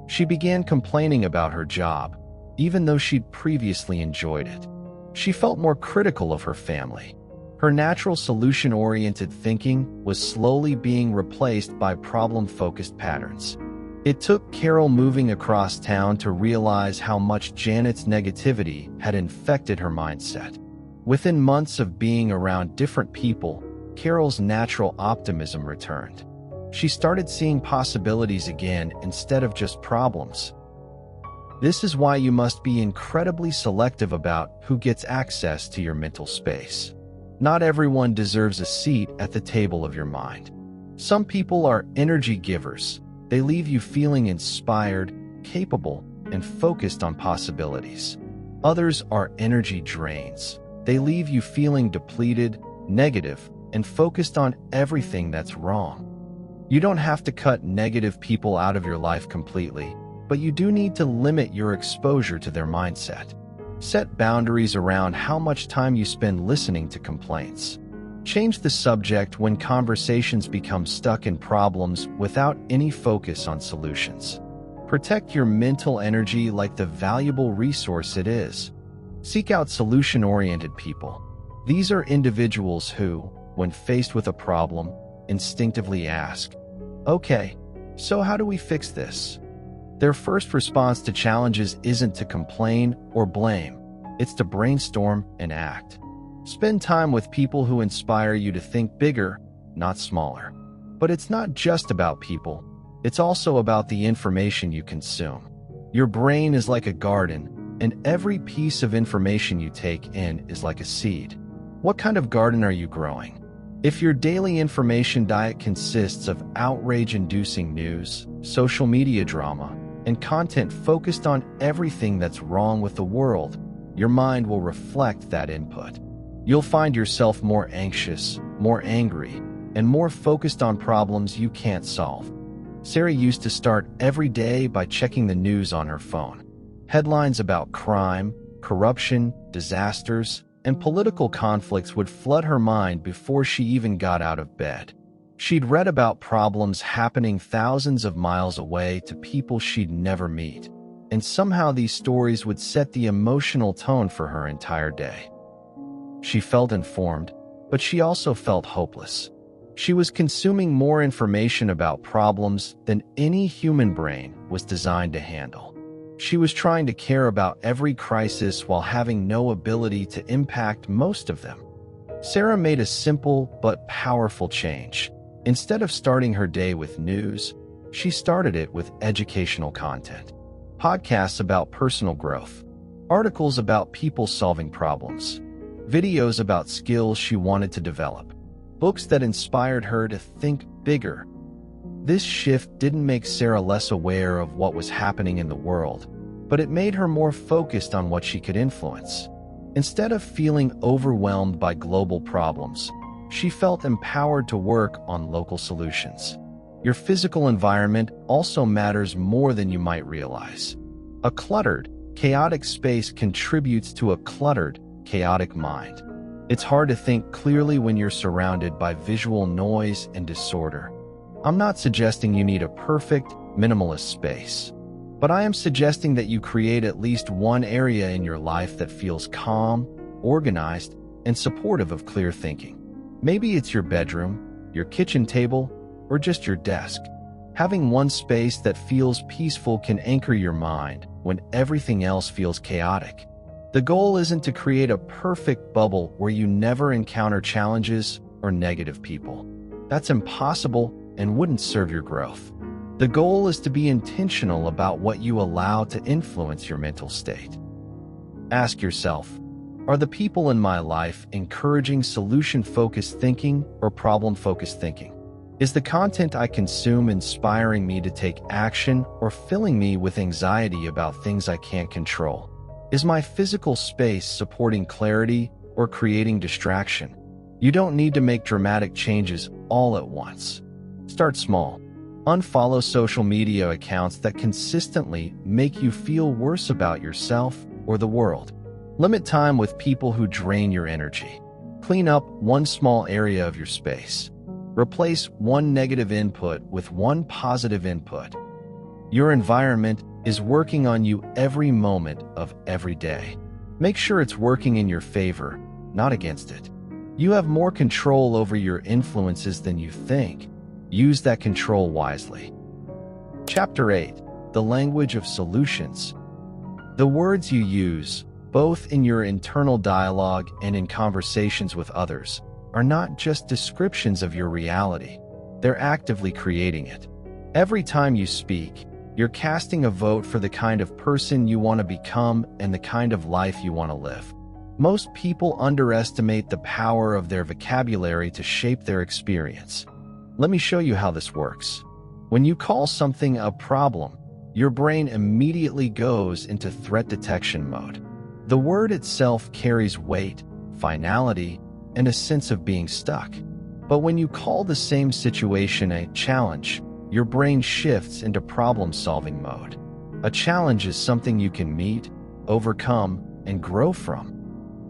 A: She began complaining about her job, even though she'd previously enjoyed it. She felt more critical of her family. Her natural solution-oriented thinking was slowly being replaced by problem-focused patterns. It took Carol moving across town to realize how much Janet's negativity had infected her mindset. Within months of being around different people, Carol's natural optimism returned. She started seeing possibilities again instead of just problems. This is why you must be incredibly selective about who gets access to your mental space. Not everyone deserves a seat at the table of your mind. Some people are energy givers. They leave you feeling inspired, capable, and focused on possibilities. Others are energy drains. They leave you feeling depleted, negative, and focused on everything that's wrong. You don't have to cut negative people out of your life completely, but you do need to limit your exposure to their mindset. Set boundaries around how much time you spend listening to complaints. Change the subject when conversations become stuck in problems without any focus on solutions. Protect your mental energy like the valuable resource it is. Seek out solution-oriented people. These are individuals who, when faced with a problem, instinctively ask, "Okay, so how do we fix this?" Their first response to challenges isn't to complain or blame. It's to brainstorm and act. Spend time with people who inspire you to think bigger, not smaller. But it's not just about people. It's also about the information you consume. Your brain is like a garden, and every piece of information you take in is like a seed. What kind of garden are you growing? If your daily information diet consists of outrage-inducing news, social media drama, and content focused on everything that's wrong with the world, your mind will reflect that input. You'll find yourself more anxious, more angry, and more focused on problems you can't solve. Sarah used to start every day by checking the news on her phone. Headlines about crime, corruption, disasters, and political conflicts would flood her mind before she even got out of bed. She'd read about problems happening thousands of miles away to people she'd never meet, and somehow these stories would set the emotional tone for her entire day. She felt informed, but she also felt hopeless. She was consuming more information about problems than any human brain was designed to handle. She was trying to care about every crisis while having no ability to impact most of them. Sarah made a simple but powerful change. Instead of starting her day with news, she started it with educational content. Podcasts about personal growth, articles about people solving problems, videos about skills she wanted to develop, books that inspired her to think bigger. This shift didn't make Sarah less aware of what was happening in the world, but it made her more focused on what she could influence. Instead of feeling overwhelmed by global problems, she felt empowered to work on local solutions. Your physical environment also matters more than you might realize. A cluttered, chaotic space contributes to a cluttered, chaotic mind. It's hard to think clearly when you're surrounded by visual noise and disorder. I'm not suggesting you need a perfect, minimalist space, but I am suggesting that you create at least one area in your life that feels calm, organized, and supportive of clear thinking. Maybe it's your bedroom, your kitchen table, or just your desk. Having one space that feels peaceful can anchor your mind when everything else feels chaotic. The goal isn't to create a perfect bubble where you never encounter challenges or negative people. That's impossible and wouldn't serve your growth. The goal is to be intentional about what you allow to influence your mental state. Ask yourself, are the people in my life encouraging solution-focused thinking or problem-focused thinking? Is the content I consume inspiring me to take action or filling me with anxiety about things I can't control? Is my physical space supporting clarity or creating distraction? You don't need to make dramatic changes all at once. Start small. Unfollow social media accounts that consistently make you feel worse about yourself or the world. Limit time with people who drain your energy. Clean up one small area of your space. Replace one negative input with one positive input. Your environment is working on you every moment of every day. Make sure it's working in your favor, not against it. You have more control over your influences than you think. Use that control wisely. Chapter 8. The Language of Solutions. The words you use, both in your internal dialogue and in conversations with others, are not just descriptions of your reality. They're actively creating it. Every time you speak, you're casting a vote for the kind of person you want to become and the kind of life you want to live. Most people underestimate the power of their vocabulary to shape their experience. Let me show you how this works. When you call something a problem, your brain immediately goes into threat detection mode. The word itself carries weight, finality, and a sense of being stuck. But when you call the same situation a challenge, your brain shifts into problem-solving mode. A challenge is something you can meet, overcome, and grow from.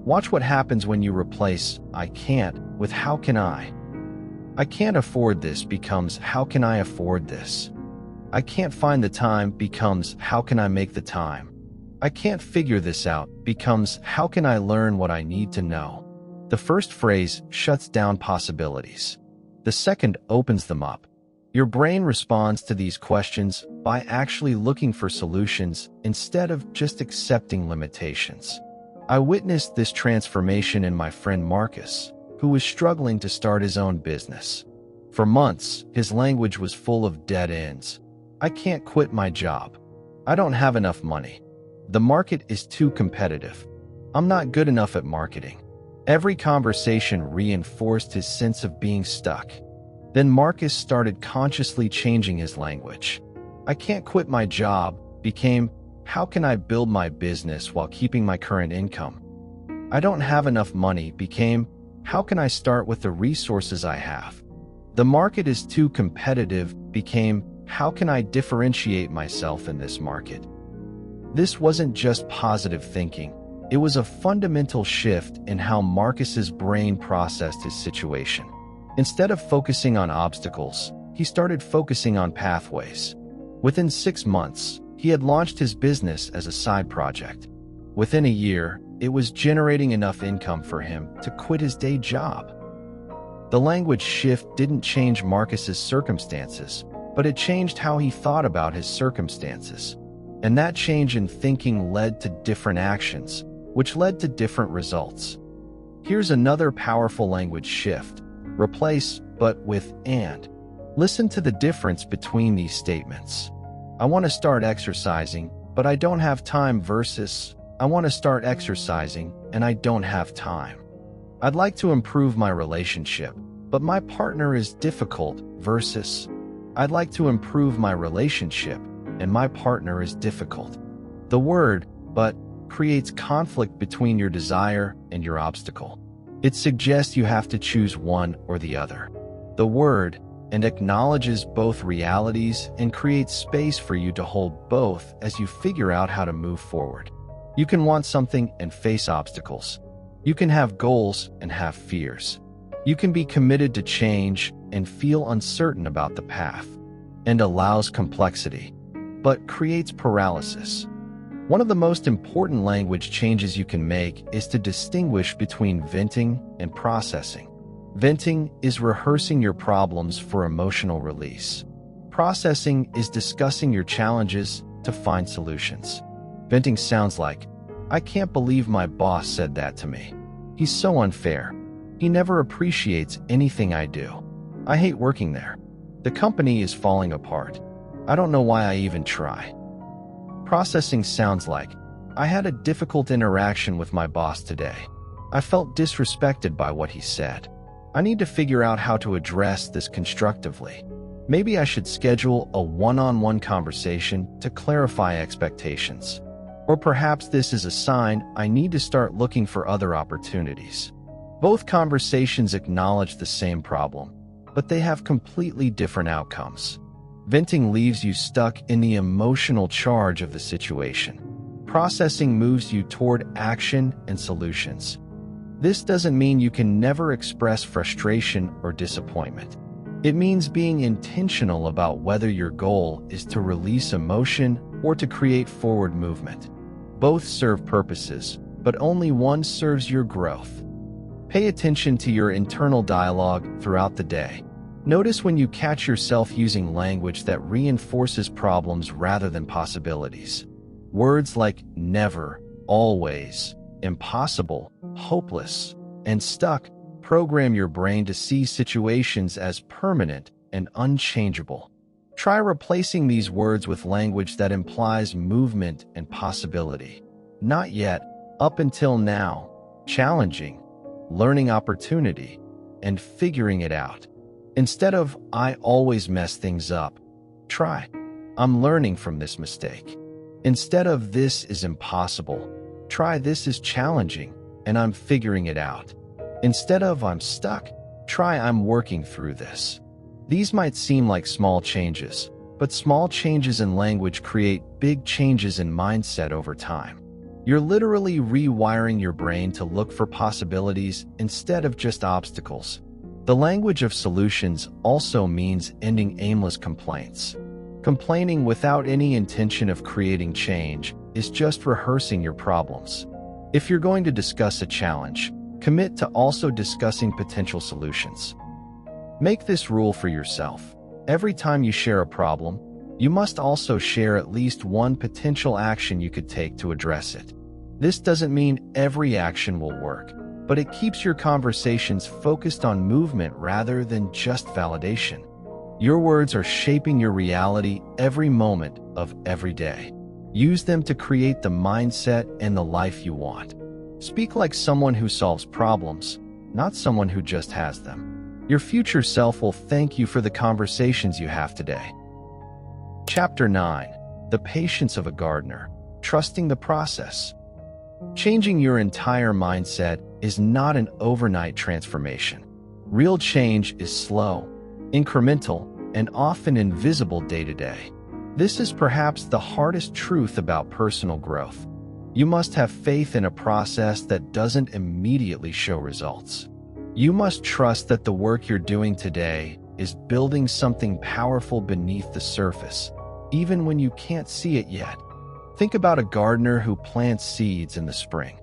A: Watch what happens when you replace "I can't" with "How can I?" "I can't afford this" becomes "How can I afford this?" "I can't find the time" becomes "How can I make the time?" "I can't figure this out" becomes "How can I learn what I need to know?" The first phrase shuts down possibilities. The second opens them up. Your brain responds to these questions by actually looking for solutions instead of just accepting limitations. I witnessed this transformation in my friend Marcus, who was struggling to start his own business. For months, his language was full of dead ends. "I can't quit my job. I don't have enough money. The market is too competitive. I'm not good enough at marketing." Every conversation reinforced his sense of being stuck. Then Marcus started consciously changing his language. "I can't quit my job" became "How can I build my business while keeping my current income?" "I don't have enough money" became "How can I start with the resources I have?" "The market is too competitive" became "How can I differentiate myself in this market?" This wasn't just positive thinking. It was a fundamental shift in how Marcus's brain processed his situation. Instead of focusing on obstacles, he started focusing on pathways. Within 6 months, he had launched his business as a side project. Within a year, it was generating enough income for him to quit his day job. The language shift didn't change Marcus's circumstances, but it changed how he thought about his circumstances. And that change in thinking led to different actions, which led to different results. Here's another powerful language shift. Replace "but" with "and." Listen to the difference between these statements. "I want to start exercising, but I don't have time" versus "I want to start exercising and I don't have time." "I'd like to improve my relationship, but my partner is difficult" versus "I'd like to improve my relationship and my partner is difficult." The word "but" creates conflict between your desire and your obstacle. It suggests you have to choose one or the other. The word "and" acknowledges both realities and creates space for you to hold both as you figure out how to move forward. You can want something and face obstacles. You can have goals and have fears. You can be committed to change and feel uncertain about the path. "And" allows complexity, but creates paralysis. One of the most important language changes you can make is to distinguish between venting and processing. Venting is rehearsing your problems for emotional release. Processing is discussing your challenges to find solutions. Venting sounds like, "I can't believe my boss said that to me. He's so unfair. He never appreciates anything I do. I hate working there. The company is falling apart. I don't know why I even try. Processing sounds like, I had a difficult interaction with my boss today. I felt disrespected by what he said. I need to figure out how to address this constructively. Maybe I should schedule a one-on-one conversation to clarify expectations. Or perhaps this is a sign I need to start looking for other opportunities. Both conversations acknowledge the same problem, but they have completely different outcomes. Venting leaves you stuck in the emotional charge of the situation. Processing moves you toward action and solutions. This doesn't mean you can never express frustration or disappointment. It means being intentional about whether your goal is to release emotion or to create forward movement. Both serve purposes, but only one serves your growth. Pay attention to your internal dialogue throughout the day. Notice when you catch yourself using language that reinforces problems rather than possibilities. Words like never, always, impossible, hopeless, and stuck program your brain to see situations as permanent and unchangeable. Try replacing these words with language that implies movement and possibility. Not yet, up until now, challenging, learning opportunity, and figuring it out. Instead of, I always mess things up, try, I'm learning from this mistake. Instead of, this is impossible, try, this is challenging, and I'm figuring it out. Instead of, I'm stuck, try, I'm working through this. These might seem like small changes, but small changes in language create big changes in mindset over time. You're literally rewiring your brain to look for possibilities instead of just obstacles. The language of solutions also means ending aimless complaints. Complaining without any intention of creating change is just rehearsing your problems. If you're going to discuss a challenge, commit to also discussing potential solutions. Make this rule for yourself. Every time you share a problem, you must also share at least one potential action you could take to address it. This doesn't mean every action will work, but it keeps your conversations focused on movement rather than just validation. Your words are shaping your reality every moment of every day. Use them to create the mindset and the life you want. Speak like someone who solves problems, not someone who just has them. Your future self will thank you for the conversations you have today. Chapter 9. The Patience of a Gardener. Trusting the process. Changing your entire mindset is not an overnight transformation. Real change is slow, incremental, and often invisible day to day. This is perhaps the hardest truth about personal growth. You must have faith in a process that doesn't immediately show results. You must trust that the work you're doing today is building something powerful beneath the surface, even when you can't see it yet. Think about a gardener who plants seeds in the spring.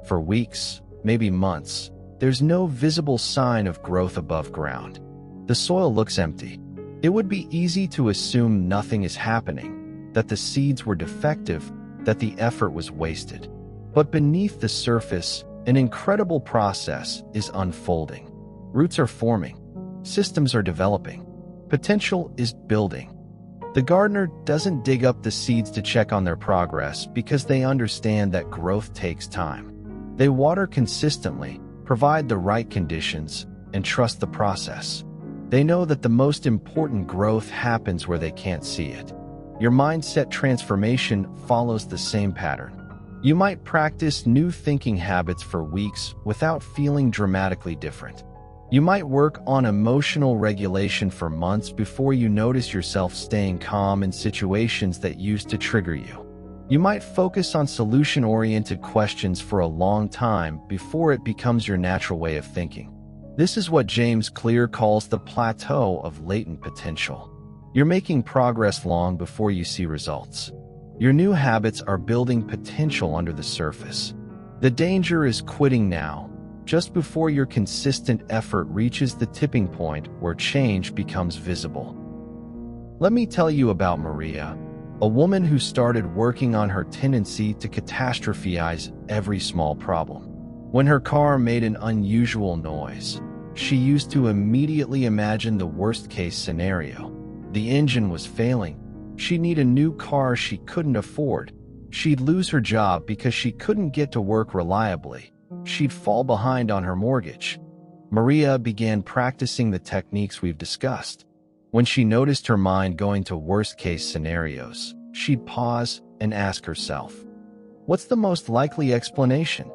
A: For weeks, maybe months, there's no visible sign of growth above ground. The soil looks empty. It would be easy to assume nothing is happening, that the seeds were defective, that the effort was wasted. But beneath the surface, an incredible process is unfolding. Roots are forming. Systems are developing. Potential is building. The gardener doesn't dig up the seeds to check on their progress because they understand that growth takes time. They water consistently, provide the right conditions, and trust the process. They know that the most important growth happens where they can't see it. Your mindset transformation follows the same pattern. You might practice new thinking habits for weeks without feeling dramatically different. You might work on emotional regulation for months before you notice yourself staying calm in situations that used to trigger you. You might focus on solution-oriented questions for a long time before it becomes your natural way of thinking. This is what James Clear calls the plateau of latent potential. You're making progress long before you see results. Your new habits are building potential under the surface. The danger is quitting now, just before your consistent effort reaches the tipping point where change becomes visible. Let me tell you about Maria, a woman who started working on her tendency to catastrophize every small problem. When her car made an unusual noise, she used to immediately imagine the worst-case scenario. The engine was failing, She'd need a new car she couldn't afford. She'd lose her job because she couldn't get to work reliably. She'd fall behind on her mortgage. Maria began practicing the techniques we've discussed. When she noticed her mind going to worst-case scenarios, she'd pause and ask herself, what's the most likely explanation?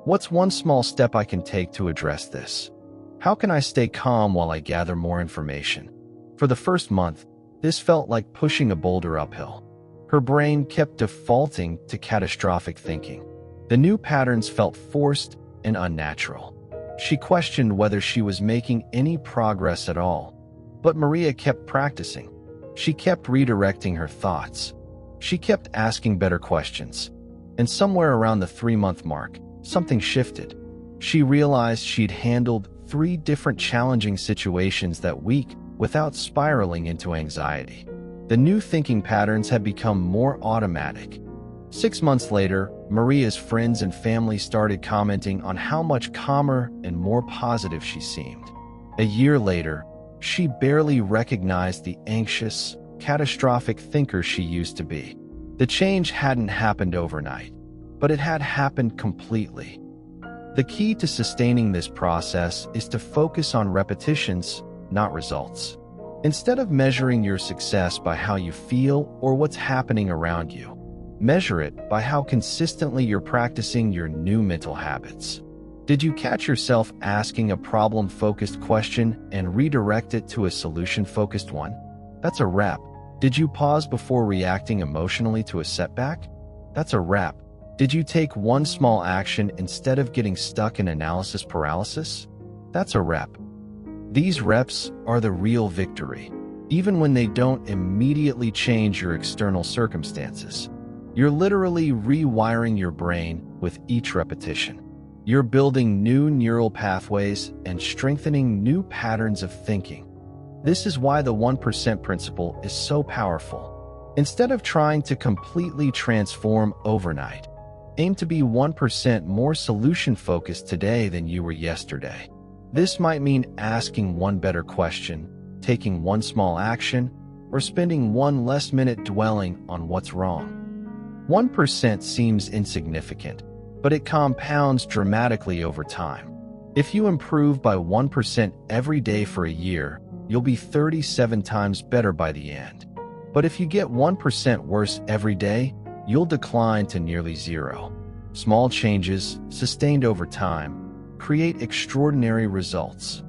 A: What's one small step I can take to address this? How can I stay calm while I gather more information? For the first month, this felt like pushing a boulder uphill. Her brain kept defaulting to catastrophic thinking. The new patterns felt forced and unnatural. She questioned whether she was making any progress at all. But Maria kept practicing. She kept redirecting her thoughts. She kept asking better questions. And somewhere around the 3-month mark, something shifted. She realized she'd handled 3 different challenging situations that week without spiraling into anxiety. The new thinking patterns had become more automatic. 6 months later, Maria's friends and family started commenting on how much calmer and more positive she seemed. A year later, she barely recognized the anxious, catastrophic thinker she used to be. The change hadn't happened overnight, but it had happened completely. The key to sustaining this process is to focus on repetitions, not results. Instead of measuring your success by how you feel or what's happening around you, measure it by how consistently you're practicing your new mental habits. Did you catch yourself asking a problem-focused question and redirect it to a solution-focused one? That's a rep. Did you pause before reacting emotionally to a setback? That's a rep. Did you take one small action instead of getting stuck in analysis paralysis? That's a rep. These reps are the real victory, even when they don't immediately change your external circumstances. You're literally rewiring your brain with each repetition. You're building new neural pathways and strengthening new patterns of thinking. This is why the 1% principle is so powerful. Instead of trying to completely transform overnight, aim to be 1% more solution-focused today than you were yesterday. This might mean asking one better question, taking one small action, or spending one less minute dwelling on what's wrong. 1% seems insignificant, but it compounds dramatically over time. If you improve by 1% every day for a year, you'll be 37 times better by the end. But if you get 1% worse every day, you'll decline to nearly 0. Small changes, sustained over time, create extraordinary results.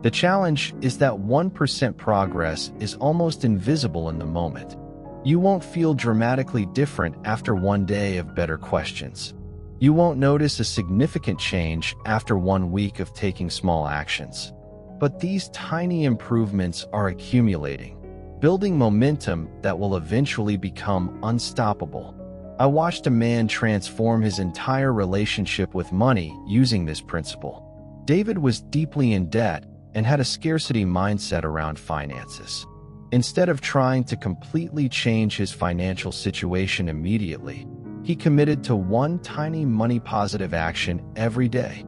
A: The challenge is that 1% progress is almost invisible in the moment. You won't feel dramatically different after one day of better questions. You won't notice a significant change after 1 week of taking small actions. But these tiny improvements are accumulating, building momentum that will eventually become unstoppable. I watched a man transform his entire relationship with money using this principle. David was deeply in debt and had a scarcity mindset around finances. Instead of trying to completely change his financial situation immediately, he committed to one tiny money-positive action every day.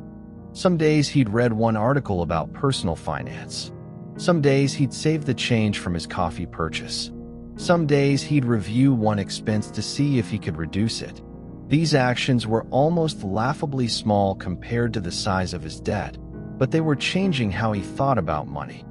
A: Some days he'd read one article about personal finance. Some days he'd save the change from his coffee purchase. Some days he'd review one expense to see if he could reduce it. These actions were almost laughably small compared to the size of his debt, but they were changing how he thought about money.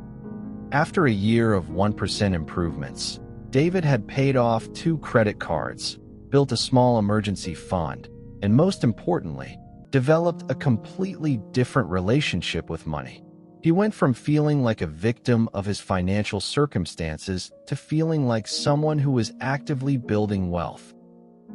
A: After a year of 1% improvements, David had paid off 2 credit cards, built a small emergency fund, and most importantly, developed a completely different relationship with money. He went from feeling like a victim of his financial circumstances to feeling like someone who was actively building wealth.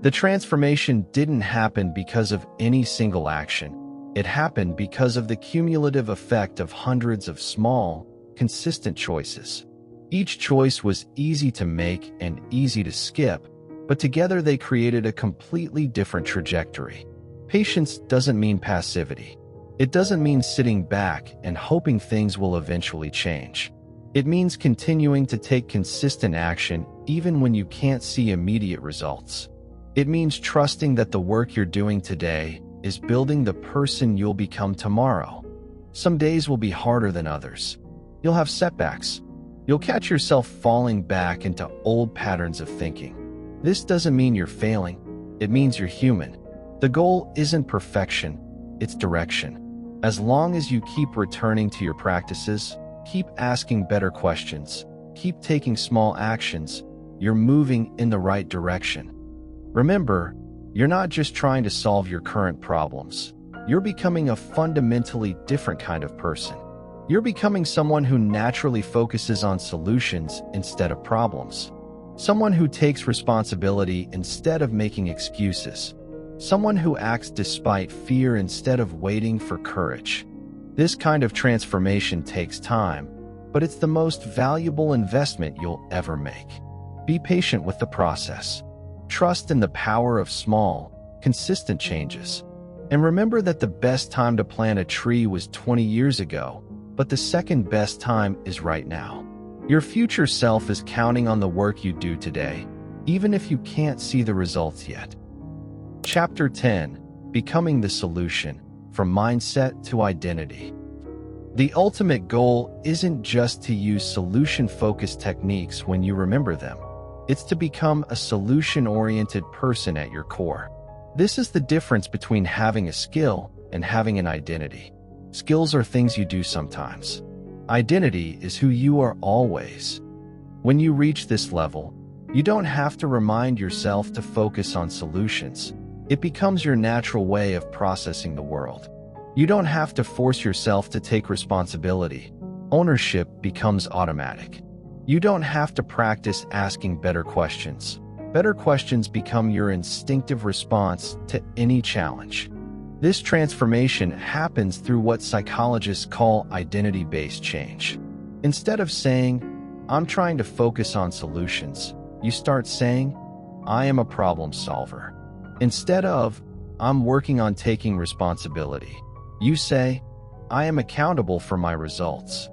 A: The transformation didn't happen because of any single action. It happened because of the cumulative effect of hundreds of small, consistent choices. Each choice was easy to make and easy to skip, but together they created a completely different trajectory. Patience doesn't mean passivity. It doesn't mean sitting back and hoping things will eventually change. It means continuing to take consistent action even when you can't see immediate results. It means trusting that the work you're doing today is building the person you'll become tomorrow. Some days will be harder than others. You'll have setbacks. You'll catch yourself falling back into old patterns of thinking. This doesn't mean you're failing, it means you're human. The goal isn't perfection, it's direction. As long as you keep returning to your practices, keep asking better questions, keep taking small actions, you're moving in the right direction. Remember, you're not just trying to solve your current problems. You're becoming a fundamentally different kind of person. You're becoming someone who naturally focuses on solutions instead of problems. Someone who takes responsibility instead of making excuses. Someone who acts despite fear instead of waiting for courage. This kind of transformation takes time, but it's the most valuable investment you'll ever make. Be patient with the process. Trust in the power of small, consistent changes. And remember that the best time to plant a tree was 20 years ago, but the second best time is right now. Your future self is counting on the work you do today, even if you can't see the results yet. Chapter 10: Becoming the Solution, From Mindset to Identity. The ultimate goal isn't just to use solution-focused techniques when you remember them. It's to become a solution-oriented person at your core. This is the difference between having a skill and having an identity. Skills are things you do sometimes. Identity is who you are always. When you reach this level, you don't have to remind yourself to focus on solutions. It becomes your natural way of processing the world. You don't have to force yourself to take responsibility. Ownership becomes automatic. You don't have to practice asking better questions. Better questions become your instinctive response to any challenge. This transformation happens through what psychologists call identity-based change. Instead of saying, "I'm trying to focus on solutions," you start saying, "I am a problem solver." Instead of, "I'm working on taking responsibility," you say, "I am accountable for my results."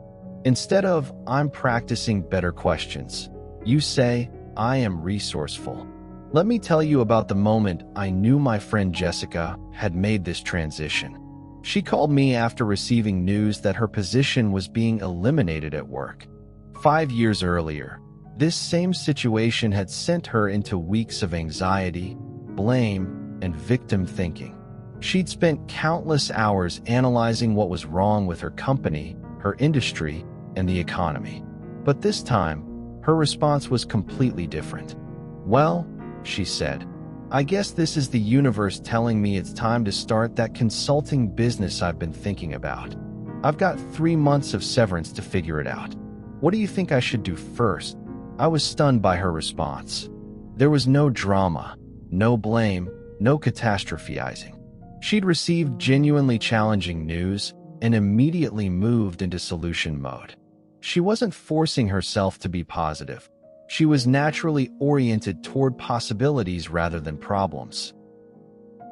A: Instead of, "I'm practicing better questions," you say, "I am resourceful." Let me tell you about the moment I knew my friend Jessica had made this transition. She called me after receiving news that her position was being eliminated at work. 5 years earlier, this same situation had sent her into weeks of anxiety, blame, and victim thinking. She'd spent countless hours analyzing what was wrong with her company, her industry, and the economy. But this time, her response was completely different. "Well," she said, "I guess this is the universe telling me it's time to start that consulting business I've been thinking about. I've got 3 months of severance to figure it out. What do you think I should do first?" I was stunned by her response. There was no drama, no blame, no catastrophizing. She'd received genuinely challenging news and immediately moved into solution mode. She wasn't forcing herself to be positive. She was naturally oriented toward possibilities rather than problems.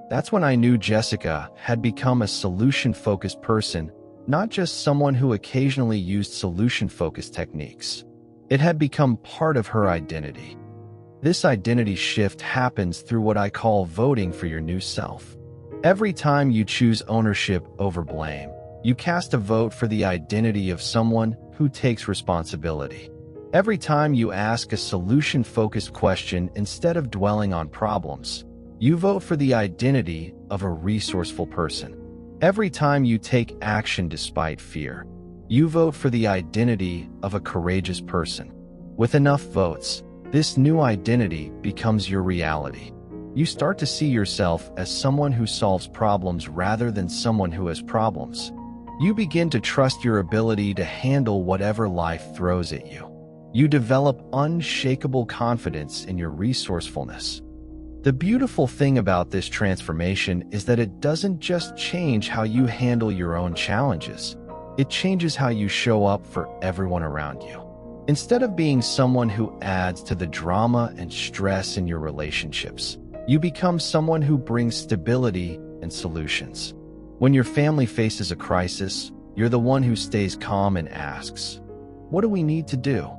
A: That's when I knew Jessica had become a solution-focused person, not just someone who occasionally used solution-focused techniques. It had become part of her identity. This identity shift happens through what I call voting for your new self. Every time you choose ownership over blame, you cast a vote for the identity of someone who takes responsibility. Every time you ask a solution-focused question instead of dwelling on problems, you vote for the identity of a resourceful person. Every time you take action despite fear, you vote for the identity of a courageous person. With enough votes, this new identity becomes your reality. You start to see yourself as someone who solves problems rather than someone who has problems. You begin to trust your ability to handle whatever life throws at you. You develop unshakable confidence in your resourcefulness. The beautiful thing about this transformation is that it doesn't just change how you handle your own challenges. It changes how you show up for everyone around you. Instead of being someone who adds to the drama and stress in your relationships, you become someone who brings stability and solutions. When your family faces a crisis, you're the one who stays calm and asks, "What do we need to do?"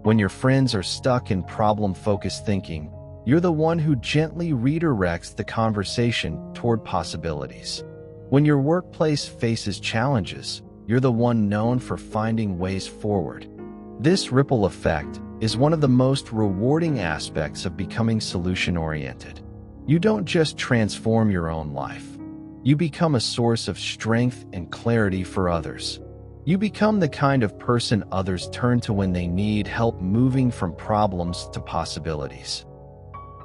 A: When your friends are stuck in problem-focused thinking, you're the one who gently redirects the conversation toward possibilities. When your workplace faces challenges, you're the one known for finding ways forward. This ripple effect is one of the most rewarding aspects of becoming solution-oriented. You don't just transform your own life. You become a source of strength and clarity for others. You become the kind of person others turn to when they need help moving from problems to possibilities.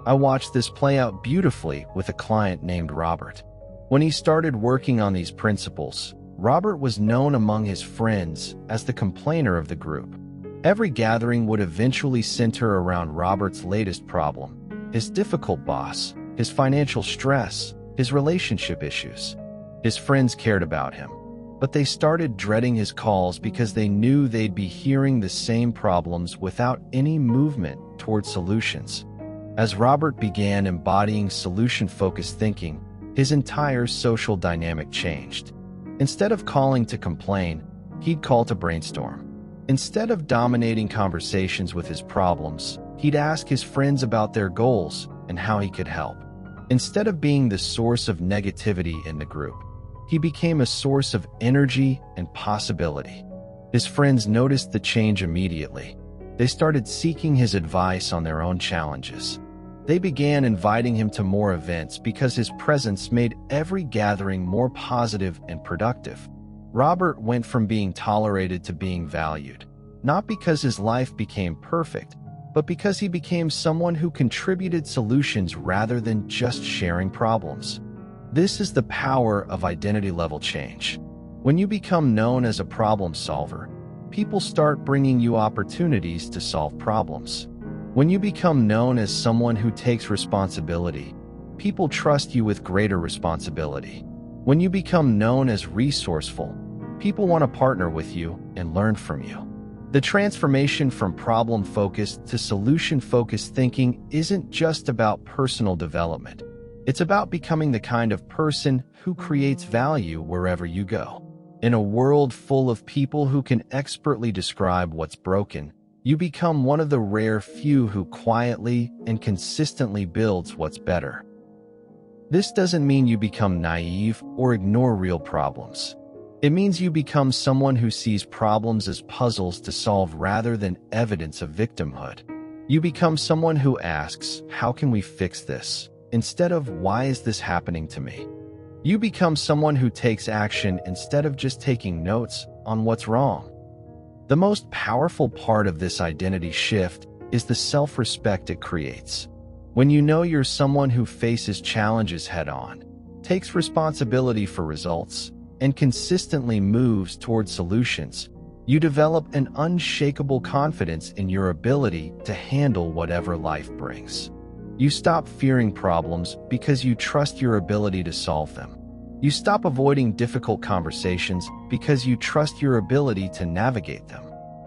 A: I watched this play out beautifully with a client named Robert. When he started working on these principles, Robert was known among his friends as the complainer of the group. Every gathering would eventually center around Robert's latest problem: his difficult boss, his financial stress, his relationship issues. His friends cared about him, but they started dreading his calls because they knew they'd be hearing the same problems without any movement toward solutions. As Robert began embodying solution-focused thinking, his entire social dynamic changed. Instead of calling to complain, he'd call to brainstorm. Instead of dominating conversations with his problems, he'd ask his friends about their goals and how he could help. Instead of being the source of negativity in the group, he became a source of energy and possibility. His friends noticed the change immediately. They started seeking his advice on their own challenges. They began inviting him to more events because his presence made every gathering more positive and productive. Robert went from being tolerated to being valued, not because his life became perfect, but because he became someone who contributed solutions rather than just sharing problems. This is the power of identity-level change. When you become known as a problem solver, people start bringing you opportunities to solve problems. When you become known as someone who takes responsibility, people trust you with greater responsibility. When you become known as resourceful, people want to partner with you and learn from you. The transformation from problem-focused to solution-focused thinking isn't just about personal development. It's about becoming the kind of person who creates value wherever you go. In a world full of people who can expertly describe what's broken, you become one of the rare few who quietly and consistently builds what's better. This doesn't mean you become naive or ignore real problems. It means you become someone who sees problems as puzzles to solve rather than evidence of victimhood. You become someone who asks, "How can we fix this?" instead of "Why is this happening to me?" You become someone who takes action instead of just taking notes on what's wrong. The most powerful part of this identity shift is the self-respect it creates. When you know you're someone who faces challenges head-on, takes responsibility for results, and consistently moves toward solutions, you develop an unshakable confidence in your ability to handle whatever life brings. You stop fearing problems because you trust your ability to solve them. You stop avoiding difficult conversations because you trust your ability to navigate them.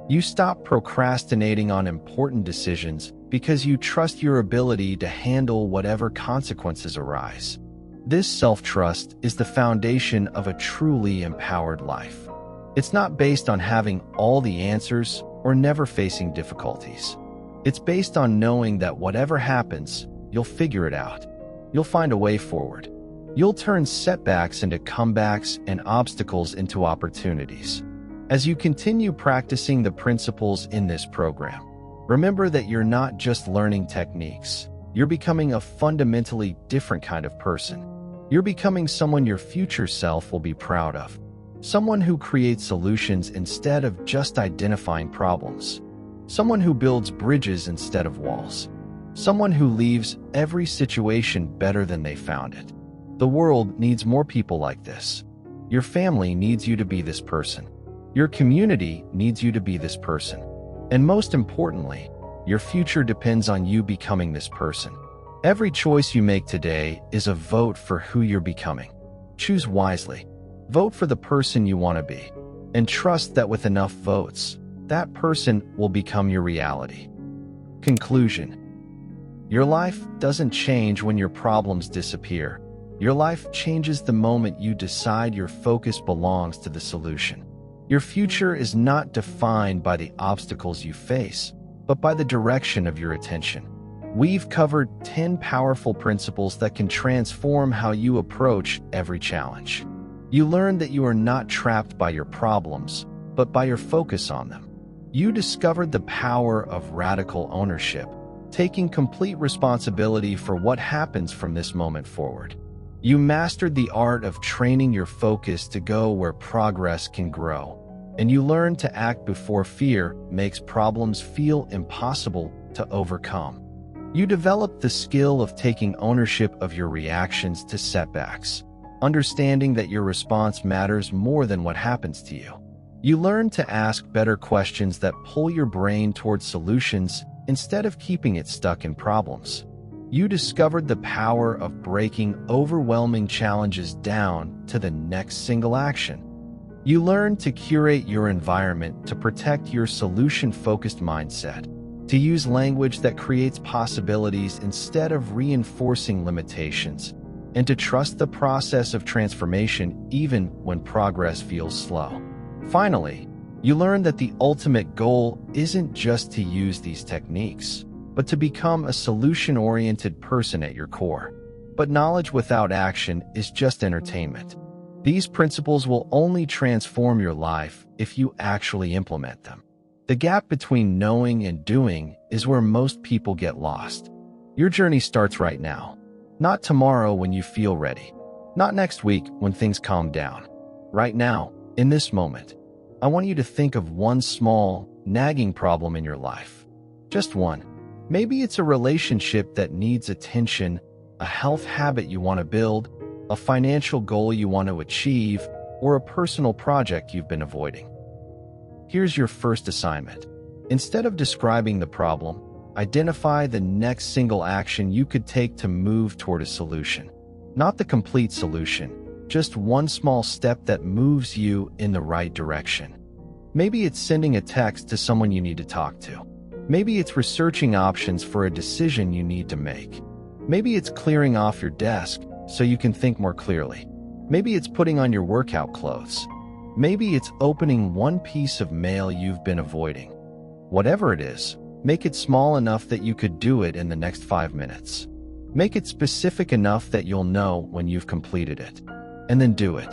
A: You stop procrastinating on important decisions because you trust your ability to handle whatever consequences arise. This self-trust is the foundation of a truly empowered life. It's not based on having all the answers or never facing difficulties. It's based on knowing that whatever happens, you'll figure it out. You'll find a way forward. You'll turn setbacks into comebacks and obstacles into opportunities. As you continue practicing the principles in this program, remember that you're not just learning techniques. You're becoming a fundamentally different kind of person. You're becoming someone your future self will be proud of. Someone who creates solutions instead of just identifying problems. Someone who builds bridges instead of walls. Someone who leaves every situation better than they found it. The world needs more people like this. Your family needs you to be this person. Your community needs you to be this person. And most importantly, your future depends on you becoming this person. Every choice you make today is a vote for who you're becoming. Choose wisely. Vote for the person you want to be. And trust that with enough votes, that person will become your reality. Conclusion. Your life doesn't change when your problems disappear. Your life changes the moment you decide your focus belongs to the solution. Your future is not defined by the obstacles you face, but by the direction of your attention. We've covered 10 powerful principles that can transform how you approach every challenge. You learned that you are not trapped by your problems, but by your focus on them. You discovered the power of radical ownership, taking complete responsibility for what happens from this moment forward. You mastered the art of training your focus to go where progress can grow, and you learned to act before fear makes problems feel impossible to overcome. You developed the skill of taking ownership of your reactions to setbacks, understanding that your response matters more than what happens to you. You learned to ask better questions that pull your brain towards solutions instead of keeping it stuck in problems. You discovered the power of breaking overwhelming challenges down to the next single action. You learned to curate your environment to protect your solution-focused mindset, to use language that creates possibilities instead of reinforcing limitations, and to trust the process of transformation even when progress feels slow. Finally, you learn that the ultimate goal isn't just to use these techniques, but to become a solution-oriented person at your core. But knowledge without action is just entertainment. These principles will only transform your life if you actually implement them. The gap between knowing and doing is where most people get lost. Your journey starts right now, not tomorrow when you feel ready, not next week when things calm down. Right now, in this moment, I want you to think of one small, nagging problem in your life. Just one. Maybe it's a relationship that needs attention, a health habit you want to build, a financial goal you want to achieve, or a personal project you've been avoiding. Here's your first assignment. Instead of describing the problem, identify the next single action you could take to move toward a solution. Not the complete solution, just one small step that moves you in the right direction. Maybe it's sending a text to someone you need to talk to. Maybe it's researching options for a decision you need to make. Maybe it's clearing off your desk so you can think more clearly. Maybe it's putting on your workout clothes. Maybe it's opening one piece of mail you've been avoiding. Whatever it is, make it small enough that you could do it in the next 5 minutes. Make it specific enough that you'll know when you've completed it. And then do it.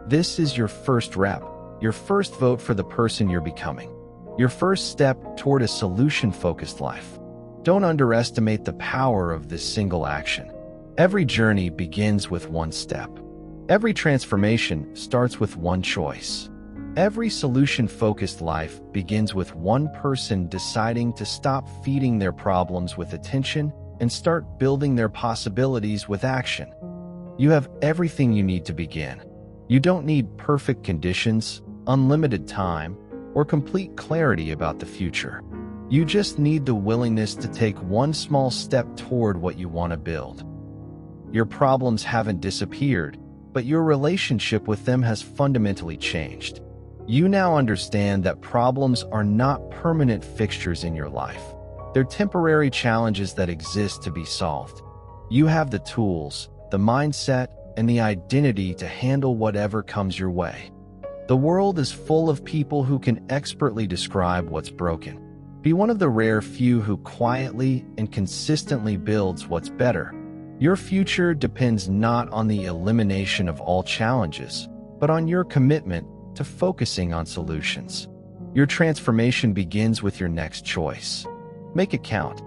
A: This is your first rep, your first vote for the person you're becoming, your first step toward a solution-focused life. Don't underestimate the power of this single action. Every journey begins with one step. Every transformation starts with one choice. Every solution-focused life begins with one person deciding to stop feeding their problems with attention and start building their possibilities with action. You have everything you need to begin. You don't need perfect conditions, unlimited time, or complete clarity about the future. You just need the willingness to take one small step toward what you want to build. Your problems haven't disappeared, but your relationship with them has fundamentally changed. You now understand that problems are not permanent fixtures in your life. They're temporary challenges that exist to be solved. You have the tools, the mindset, and the identity to handle whatever comes your way. The world is full of people who can expertly describe what's broken. Be one of the rare few who quietly and consistently builds what's better. Your future depends not on the elimination of all challenges, but on your commitment to focusing on solutions. Your transformation begins with your next choice. Make it count.